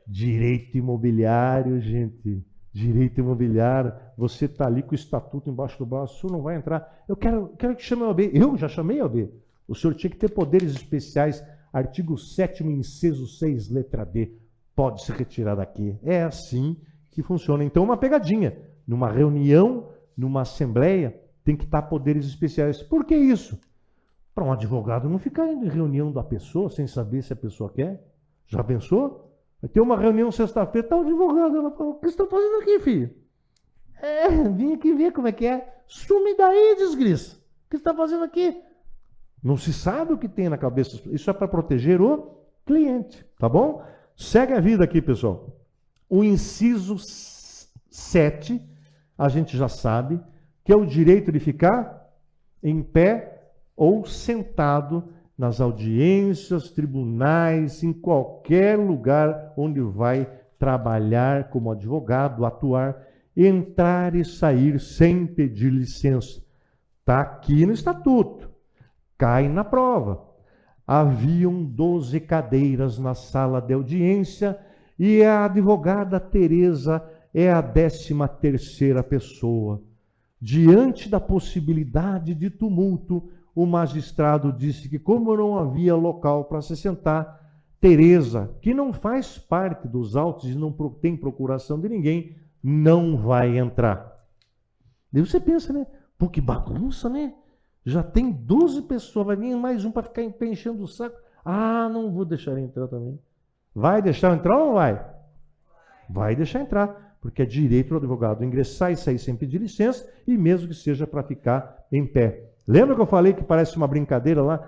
Direito imobiliário, gente. Direito imobiliário. Você está ali com o estatuto embaixo do braço, o senhor não vai entrar. Eu quero que chame a OAB. Eu já chamei a OAB. O senhor tinha que ter poderes especiais. Artigo 7º, inciso 6, letra D. Pode se retirar daqui. É assim que funciona. Então, uma pegadinha. Numa reunião, numa assembleia, tem que estar poderes especiais. Por que isso? Para um advogado não ficar em reunião da pessoa sem saber se a pessoa quer. Já pensou? Vai ter uma reunião sexta-feira, está o advogado. Ela fala, o que você está fazendo aqui, filho? Vim aqui ver como é que é. Sume daí, desgraça. O que você está fazendo aqui? Não se sabe o que tem na cabeça. Isso é para proteger o cliente, tá bom? Segue a vida aqui, pessoal. O inciso 7, a gente já sabe, que é o direito de ficar em pé ou sentado nas audiências, tribunais, em qualquer lugar onde vai trabalhar como advogado, atuar, entrar e sair sem pedir licença. Está aqui no estatuto. Cai na prova. Haviam 12 cadeiras na sala de audiência e a advogada Tereza é a 13ª pessoa. Diante da possibilidade de tumulto, o magistrado disse que, como não havia local para se sentar, Tereza, que não faz parte dos autos e não tem procuração de ninguém, não vai entrar. Daí você pensa, né? Pô, que bagunça, né? Já tem 12 pessoas, vai vir mais um para ficar enchendo o saco. Ah, não vou deixar ele entrar também. Vai deixar entrar ou não vai? Vai deixar entrar, porque é direito do advogado ingressar e sair sem pedir licença, e mesmo que seja para ficar em pé. Lembra que eu falei que parece uma brincadeira lá?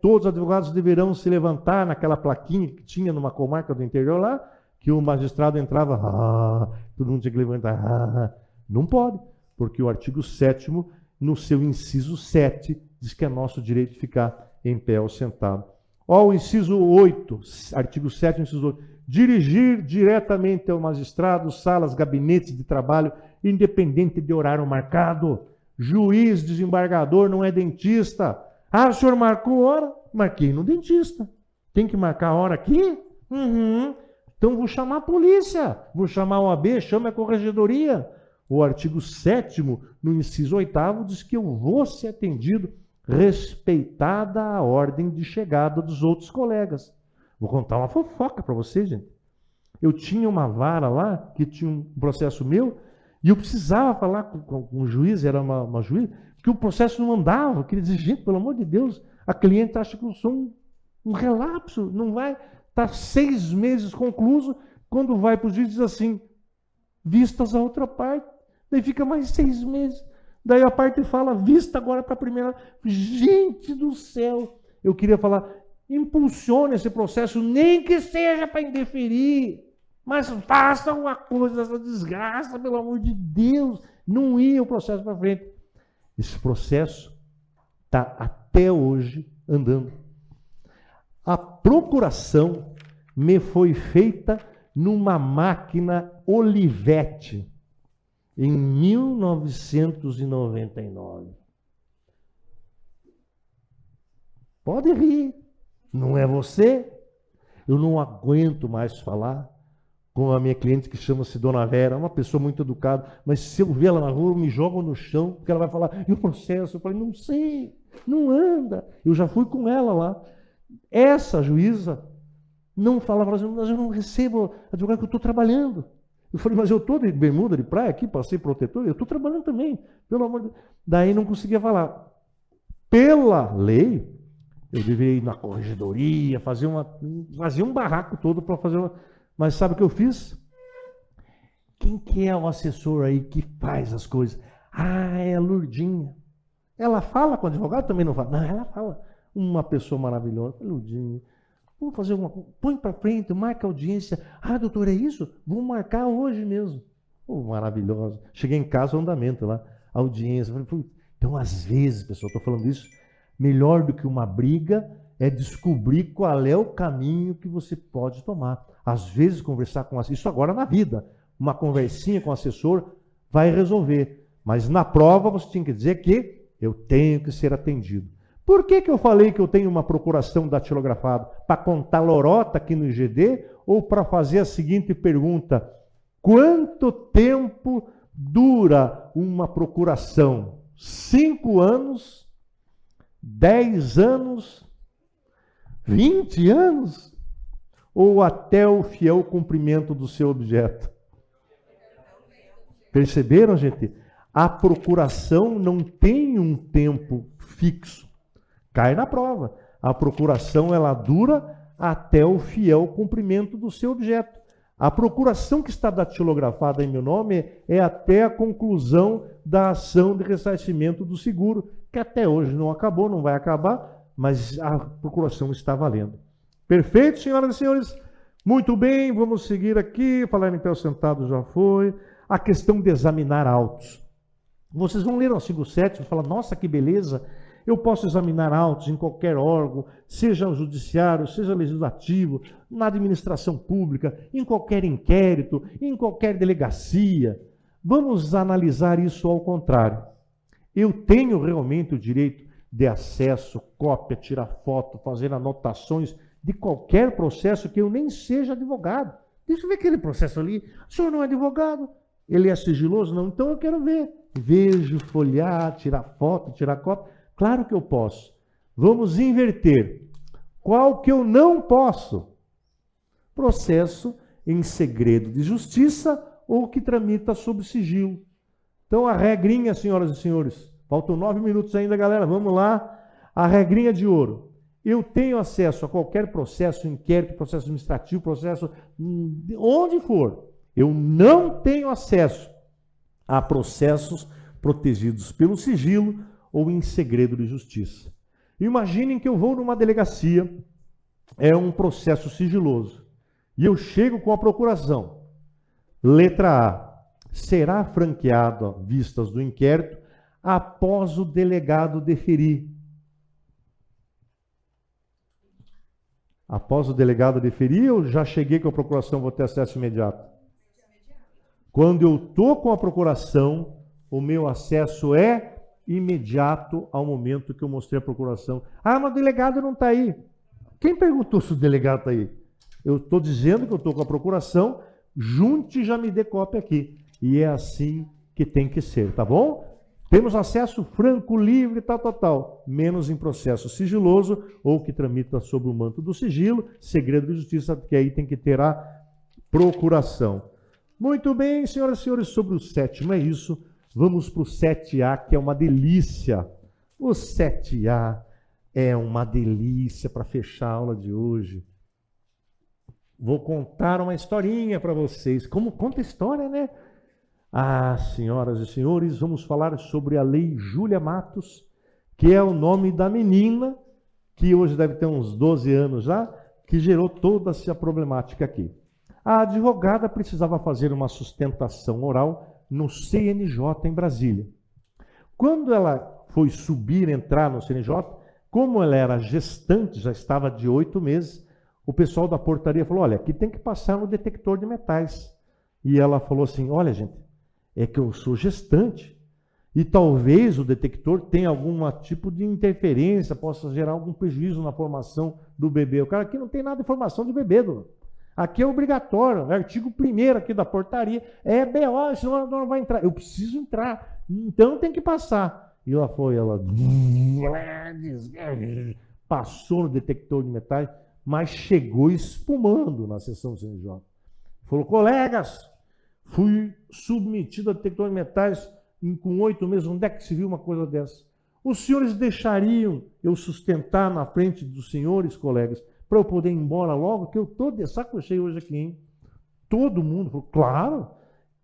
Todos os advogados deverão se levantar naquela plaquinha que tinha numa comarca do interior lá, que o magistrado entrava, todo mundo tinha que levantar. Não pode, porque o artigo 7º, no seu inciso 7, diz que é nosso direito de ficar em pé ou sentado. Ó, o inciso 8, artigo 7º, inciso 8. Dirigir diretamente ao magistrado, salas, gabinetes de trabalho, independente de horário marcado. Juiz, desembargador, não é dentista. Ah, o senhor marcou hora? Marquei no dentista. Tem que marcar a hora aqui? Então vou chamar a polícia, vou chamar a OAB, chama a corregedoria. O artigo 7º, no inciso 8º, diz que eu vou ser atendido respeitada a ordem de chegada dos outros colegas. Vou contar uma fofoca para vocês, gente. Eu tinha uma vara lá, que tinha um processo meu, e eu precisava falar com o juiz, era uma juíza, que o processo não andava. Eu queria dizer, gente, pelo amor de Deus, a cliente acha que eu sou um relapso, não vai estar 6 meses concluso, quando vai para o juiz diz assim, vistas a outra parte. Daí fica mais 6 meses. Daí a parte fala, vista agora para a primeira. Gente do céu! Eu queria falar, impulsione esse processo, nem que seja para indeferir. Mas faça uma coisa dessa desgraça, pelo amor de Deus. Não ia o processo para frente. Esse processo está até hoje andando. A procuração me foi feita numa máquina Olivetti, em 1999. Pode rir. Não é você. Eu não aguento mais falar com a minha cliente que chama-se Dona Vera, uma pessoa muito educada, mas se eu ver ela na rua, eu me jogo no chão, porque ela vai falar, e o processo? Eu falei, não sei, não anda. Eu já fui com ela lá. Essa juíza não falava assim, mas eu não recebo advogado que eu estou trabalhando. Eu falei, mas eu estou de bermuda, de praia aqui, passei protetor, eu estou trabalhando também, pelo amor de Deus. Daí não conseguia falar. Pela lei, eu deveria ir na corregedoria, fazer um barraco todo para fazer uma... Mas sabe o que eu fiz? Quem que é o assessor aí que faz as coisas? Ah, é a Lurdinha. Ela fala com o advogado? Também não fala. Não, ela fala. Uma pessoa maravilhosa. Lurdinha. Vamos fazer uma... Põe para frente, marca a audiência. Ah, doutor, é isso? Vou marcar hoje mesmo. Oh, maravilhosa. Cheguei em casa, o andamento lá. Audiência. Então, às vezes, pessoal, estou falando isso, melhor do que uma briga é descobrir qual é o caminho que você pode tomar. Às vezes, conversar com isso agora na vida, uma conversinha com o assessor vai resolver. Mas na prova você tinha que dizer que eu tenho que ser atendido. Por que eu falei que eu tenho uma procuração datilografada? Para contar lorota aqui no IGD ou para fazer a seguinte pergunta: quanto tempo dura uma procuração? 5 anos? 10 anos? 20 anos? Ou até o fiel cumprimento do seu objeto? Perceberam, gente? A procuração não tem um tempo fixo. Cai na prova. A procuração, ela dura até o fiel cumprimento do seu objeto. A procuração que está datilografada em meu nome é até a conclusão da ação de ressarcimento do seguro, que até hoje não acabou, não vai acabar, mas a procuração está valendo. Perfeito, senhoras e senhores? Muito bem, vamos seguir aqui. Falar em pé sentado já foi. A questão de examinar autos. Vocês vão ler o artigo 7 e falar, nossa, que beleza, eu posso examinar autos em qualquer órgão, seja o judiciário, seja legislativo, na administração pública, em qualquer inquérito, em qualquer delegacia. Vamos analisar isso ao contrário. Eu tenho realmente o direito de acesso, cópia, tirar foto, fazer anotações de qualquer processo que eu nem seja advogado. Deixa eu ver aquele processo ali. O senhor não é advogado? Ele é sigiloso? Não, então eu quero ver. Vejo, folhear, tirar foto, tirar cópia. Claro que eu posso. Vamos inverter. Qual que eu não posso? Processo em segredo de justiça ou que tramita sob sigilo. Então a regrinha, senhoras e senhores, faltam 9 minutos ainda, galera, vamos lá. A regrinha de ouro. Eu tenho acesso a qualquer processo, inquérito, processo administrativo, processo onde for. Eu não tenho acesso a processos protegidos pelo sigilo ou em segredo de justiça. Imaginem que eu vou numa delegacia, é um processo sigiloso, e eu chego com a procuração. Letra A. Será franqueado a vistas do inquérito após o delegado deferir. Após o delegado deferir, eu já cheguei com a procuração, vou ter acesso imediato. Quando eu estou com a procuração, o meu acesso é imediato ao momento que eu mostrei a procuração. Ah, mas o delegado não está aí. Quem perguntou se o delegado está aí? Eu estou dizendo que eu estou com a procuração, junte e já me dê cópia aqui. E é assim que tem que ser, tá bom? Temos acesso franco, livre, tal. Menos em processo sigiloso ou que tramita sob o manto do sigilo, segredo de justiça, que aí tem que ter a procuração. Muito bem, senhoras e senhores, sobre o 7º é isso. Vamos para o 7A, que é uma delícia. O 7A é uma delícia para fechar a aula de hoje. Vou contar uma historinha para vocês. Como conta história, né? Ah, senhoras e senhores, vamos falar sobre a Lei Júlia Matos, que é o nome da menina, que hoje deve ter uns 12 anos já, que gerou toda essa problemática aqui. A advogada precisava fazer uma sustentação oral no CNJ em Brasília. Quando ela foi entrar no CNJ, como ela era gestante, já estava de 8 meses, o pessoal da portaria falou, olha, aqui tem que passar no detector de metais. E ela falou assim, olha gente, é que eu sou gestante, E talvez o detector tenha algum tipo de interferência, possa gerar algum prejuízo na formação do bebê. O cara aqui não tem nada de formação de bebê, doutor. Aqui é obrigatório, artigo 1º aqui da portaria, é BO, senão não vai entrar. Eu preciso entrar, então tem que passar. E lá foi ela, passou no detector de metais, mas chegou espumando na sessão do CNJ. Falou, colegas, fui submetido a detector de metais com 8 meses, onde é que se viu uma coisa dessa? Os senhores deixariam eu sustentar na frente dos senhores, colegas, para eu poder ir embora logo, que eu estou de saco cheio hoje aqui, hein? Todo mundo falou, claro,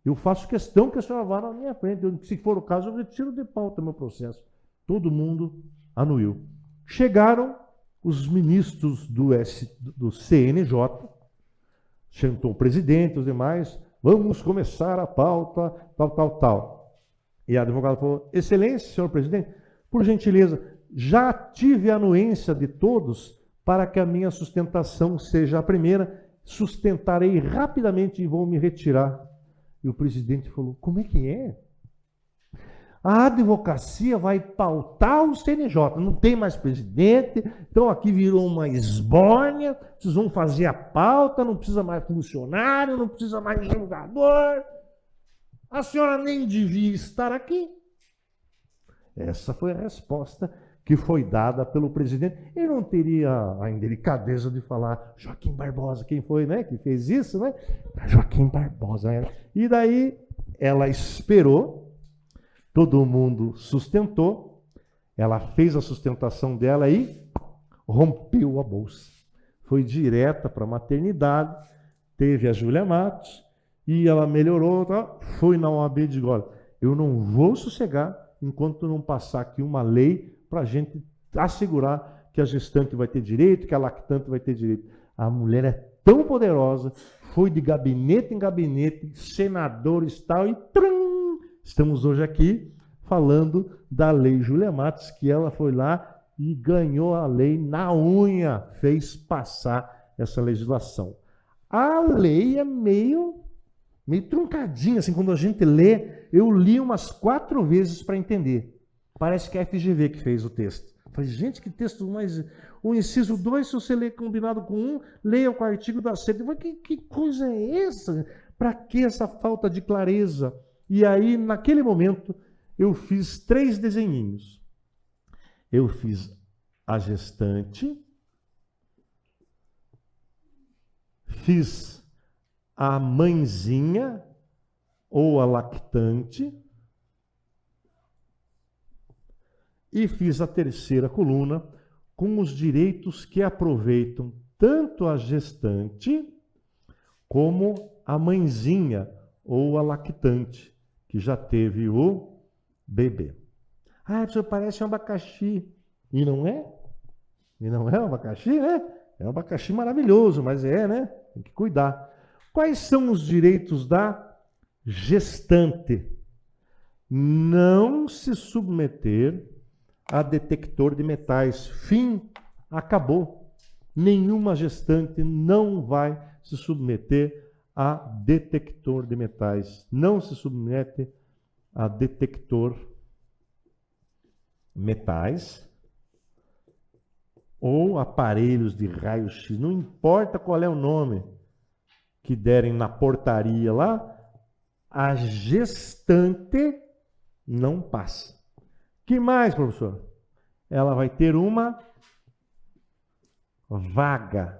eu faço questão que a senhora vá na minha frente. Se for o caso, eu retiro de pauta meu processo. Todo mundo anuiu. Chegaram os ministros do CNJ, sentou o presidente, os demais, vamos começar a pauta, tal. E a advogada falou, excelência, senhor presidente, por gentileza, já tive a anuência de todos para que a minha sustentação seja a primeira, sustentarei rapidamente e vou me retirar. E o presidente falou, como é que é? A advocacia vai pautar o CNJ, não tem mais presidente, então aqui virou uma esbórnia, vocês vão fazer a pauta, não precisa mais funcionário, não precisa mais julgador. A senhora nem devia estar aqui. Essa foi a resposta que foi dada pelo presidente. Ele não teria a indelicadeza de falar Joaquim Barbosa, quem foi, né, que fez isso, né? Joaquim Barbosa. Né? E daí ela esperou, todo mundo sustentou, ela fez a sustentação dela e rompeu a bolsa. Foi direta para a maternidade, teve a Júlia Matos, e ela melhorou, tá? Foi na OAB e disse, olha, eu não vou sossegar enquanto não passar aqui uma lei para a gente assegurar que a gestante vai ter direito, que a lactante vai ter direito. A mulher é tão poderosa, foi de gabinete em gabinete, senadores e tal, e trum, estamos hoje aqui falando da lei Júlia Matos, que ela foi lá e ganhou a lei na unha, fez passar essa legislação. A lei é meio truncadinha, assim, quando a gente lê, eu li umas 4 vezes para entender. Parece que é a FGV que fez o texto. Falei, gente, que texto mais... O inciso 2, se você ler combinado com 1, leia com o artigo da sede. Que coisa é essa? Para que essa falta de clareza? E aí, naquele momento, eu fiz 3 desenhinhos. Eu fiz a gestante, fiz a mãezinha ou a lactante e fiz a terceira coluna com os direitos que aproveitam tanto a gestante como a mãezinha ou a lactante que já teve o bebê. Ah, isso parece um abacaxi. E não é? E não é um abacaxi, né? É um abacaxi maravilhoso, mas é, né? Tem que cuidar. Quais são os direitos da gestante? Não se submeter a detector de metais. Fim, acabou. Nenhuma gestante não vai se submeter a detector de metais. Não se submete a detector metais ou aparelhos de raio-x. Não importa qual é o nome que derem na portaria lá, a gestante não passa. Que mais, professor? Ela vai ter uma vaga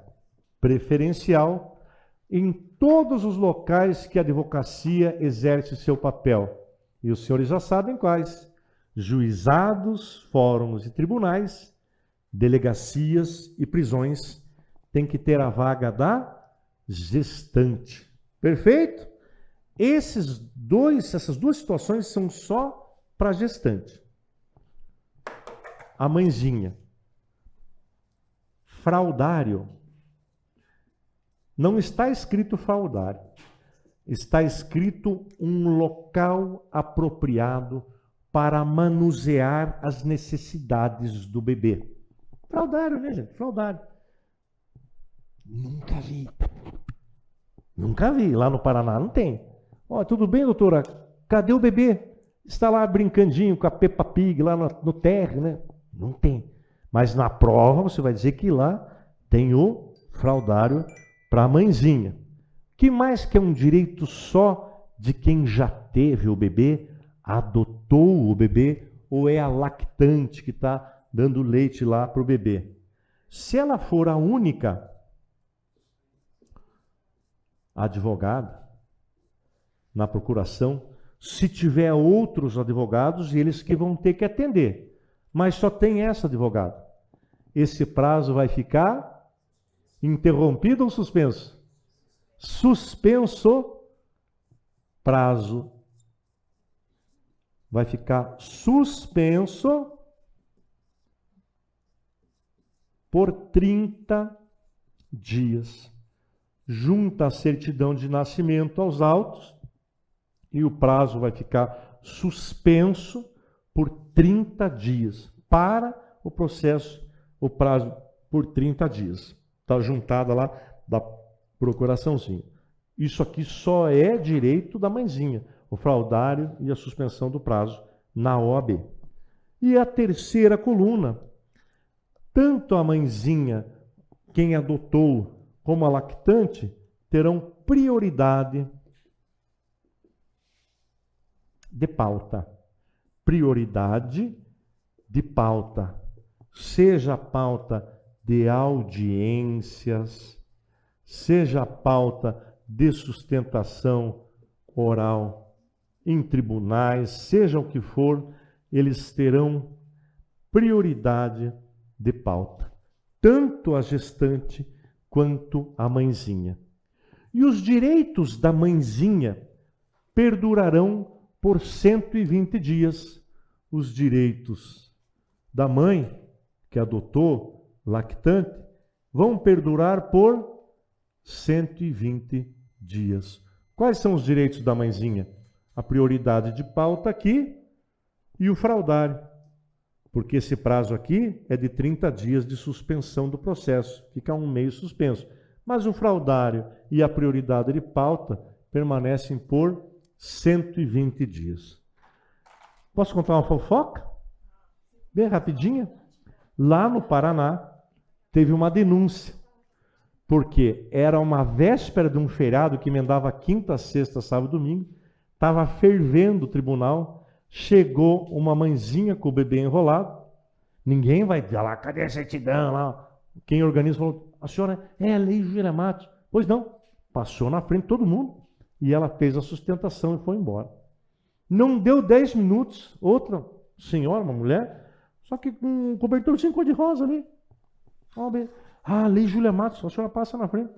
preferencial em todos os locais que a advocacia exerce seu papel. E os senhores já sabem quais: juizados, fóruns e tribunais, delegacias e prisões. Tem que ter a vaga da gestante. Perfeito? Essas duas situações são só para gestante. A mãezinha. Fraudário. Não está escrito fraudário. Está escrito um local apropriado para manusear as necessidades do bebê. Fraudário, né, gente? Fraudário. Nunca vi. Nunca vi. Lá no Paraná não tem. Ó, tudo bem, doutora? Cadê o bebê? está lá brincandinho com a Peppa Pig lá no térreo, né? Não tem. Mas na prova você vai dizer que lá tem o fraldário para a mãezinha. Que mais que é um direito só de quem já teve o bebê, adotou o bebê, ou é a lactante que está dando leite lá para o bebê? Se ela for a única advogada na procuração, se tiver outros advogados, eles que vão ter que atender. Mas só tem essa advogada. Esse prazo vai ficar interrompido ou suspenso? Suspenso. Prazo vai ficar suspenso por 30 dias. Junta a certidão de nascimento aos autos e o prazo vai ficar suspenso por 30 dias. Para o processo, o prazo por 30 dias. Está juntada lá da procuraçãozinha. Isso aqui só é direito da mãezinha, o fraudário e a suspensão do prazo na OAB. E a terceira coluna, tanto a mãezinha, quem adotou, como a lactante, terão prioridade de pauta. Prioridade de pauta. Seja a pauta de audiências, seja a pauta de sustentação oral em tribunais, seja o que for, eles terão prioridade de pauta. Tanto a gestante quanto a mãezinha. E os direitos da mãezinha perdurarão por 120 dias. Os direitos da mãe, que adotou, lactante, vão perdurar por 120 dias. Quais são os direitos da mãezinha? A prioridade de pauta aqui e o fraudário. Porque esse prazo aqui é de 30 dias de suspensão do processo. Fica um mês suspenso. Mas o fraudário e a prioridade de pauta permanecem por 120 dias. Posso contar uma fofoca? Bem rapidinha. Lá no Paraná, teve uma denúncia. Porque era uma véspera de um feriado que emendava quinta, sexta, sábado, domingo. Estava fervendo o tribunal. Chegou uma mãezinha com o bebê enrolado. Ninguém vai dizer lá, cadê a certidão lá? Quem organiza falou, a senhora é a Lei Júlia Matos. Pois não, passou na frente de todo mundo. E ela fez a sustentação e foi embora. Não deu 10 minutos, outra senhora, uma mulher, só que com um cobertorzinho cor-de-rosa ali. Ah, Lei Júlia Matos, a senhora passa na frente.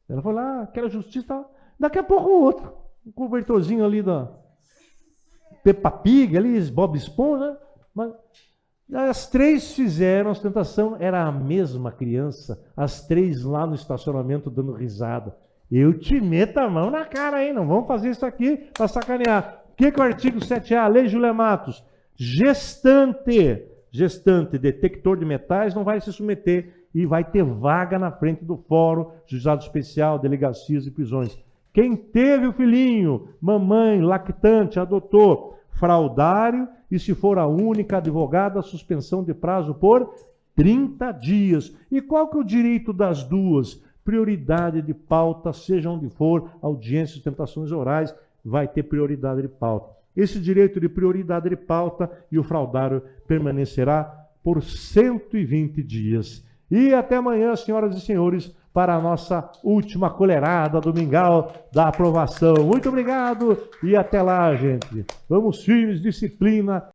Ela foi lá, quero justiça. Daqui a pouco o outro, um cobertorzinho ali da Peppa Pig, ali, Bob Esponja. Mas as três fizeram a sustentação, era a mesma criança, as três lá no estacionamento dando risada. Eu te meto a mão na cara, hein? Não vamos fazer isso aqui para sacanear. O que é o artigo 7A, Lei Júlia Matos? Gestante, detector de metais, não vai se submeter e vai ter vaga na frente do fórum, juizado especial, delegacias e prisões. Quem teve o filhinho, mamãe, lactante, adotou, fraudário, e se for a única advogada, suspensão de prazo por 30 dias. E qual que é o direito das duas? Prioridade de pauta, seja onde for, audiências, sustentações orais, vai ter prioridade de pauta. Esse direito de prioridade de pauta e o fraudário permanecerá por 120 dias. E até amanhã, senhoras e senhores, para a nossa última colherada domingal da aprovação. Muito obrigado e até lá, gente. Vamos firmes, disciplina.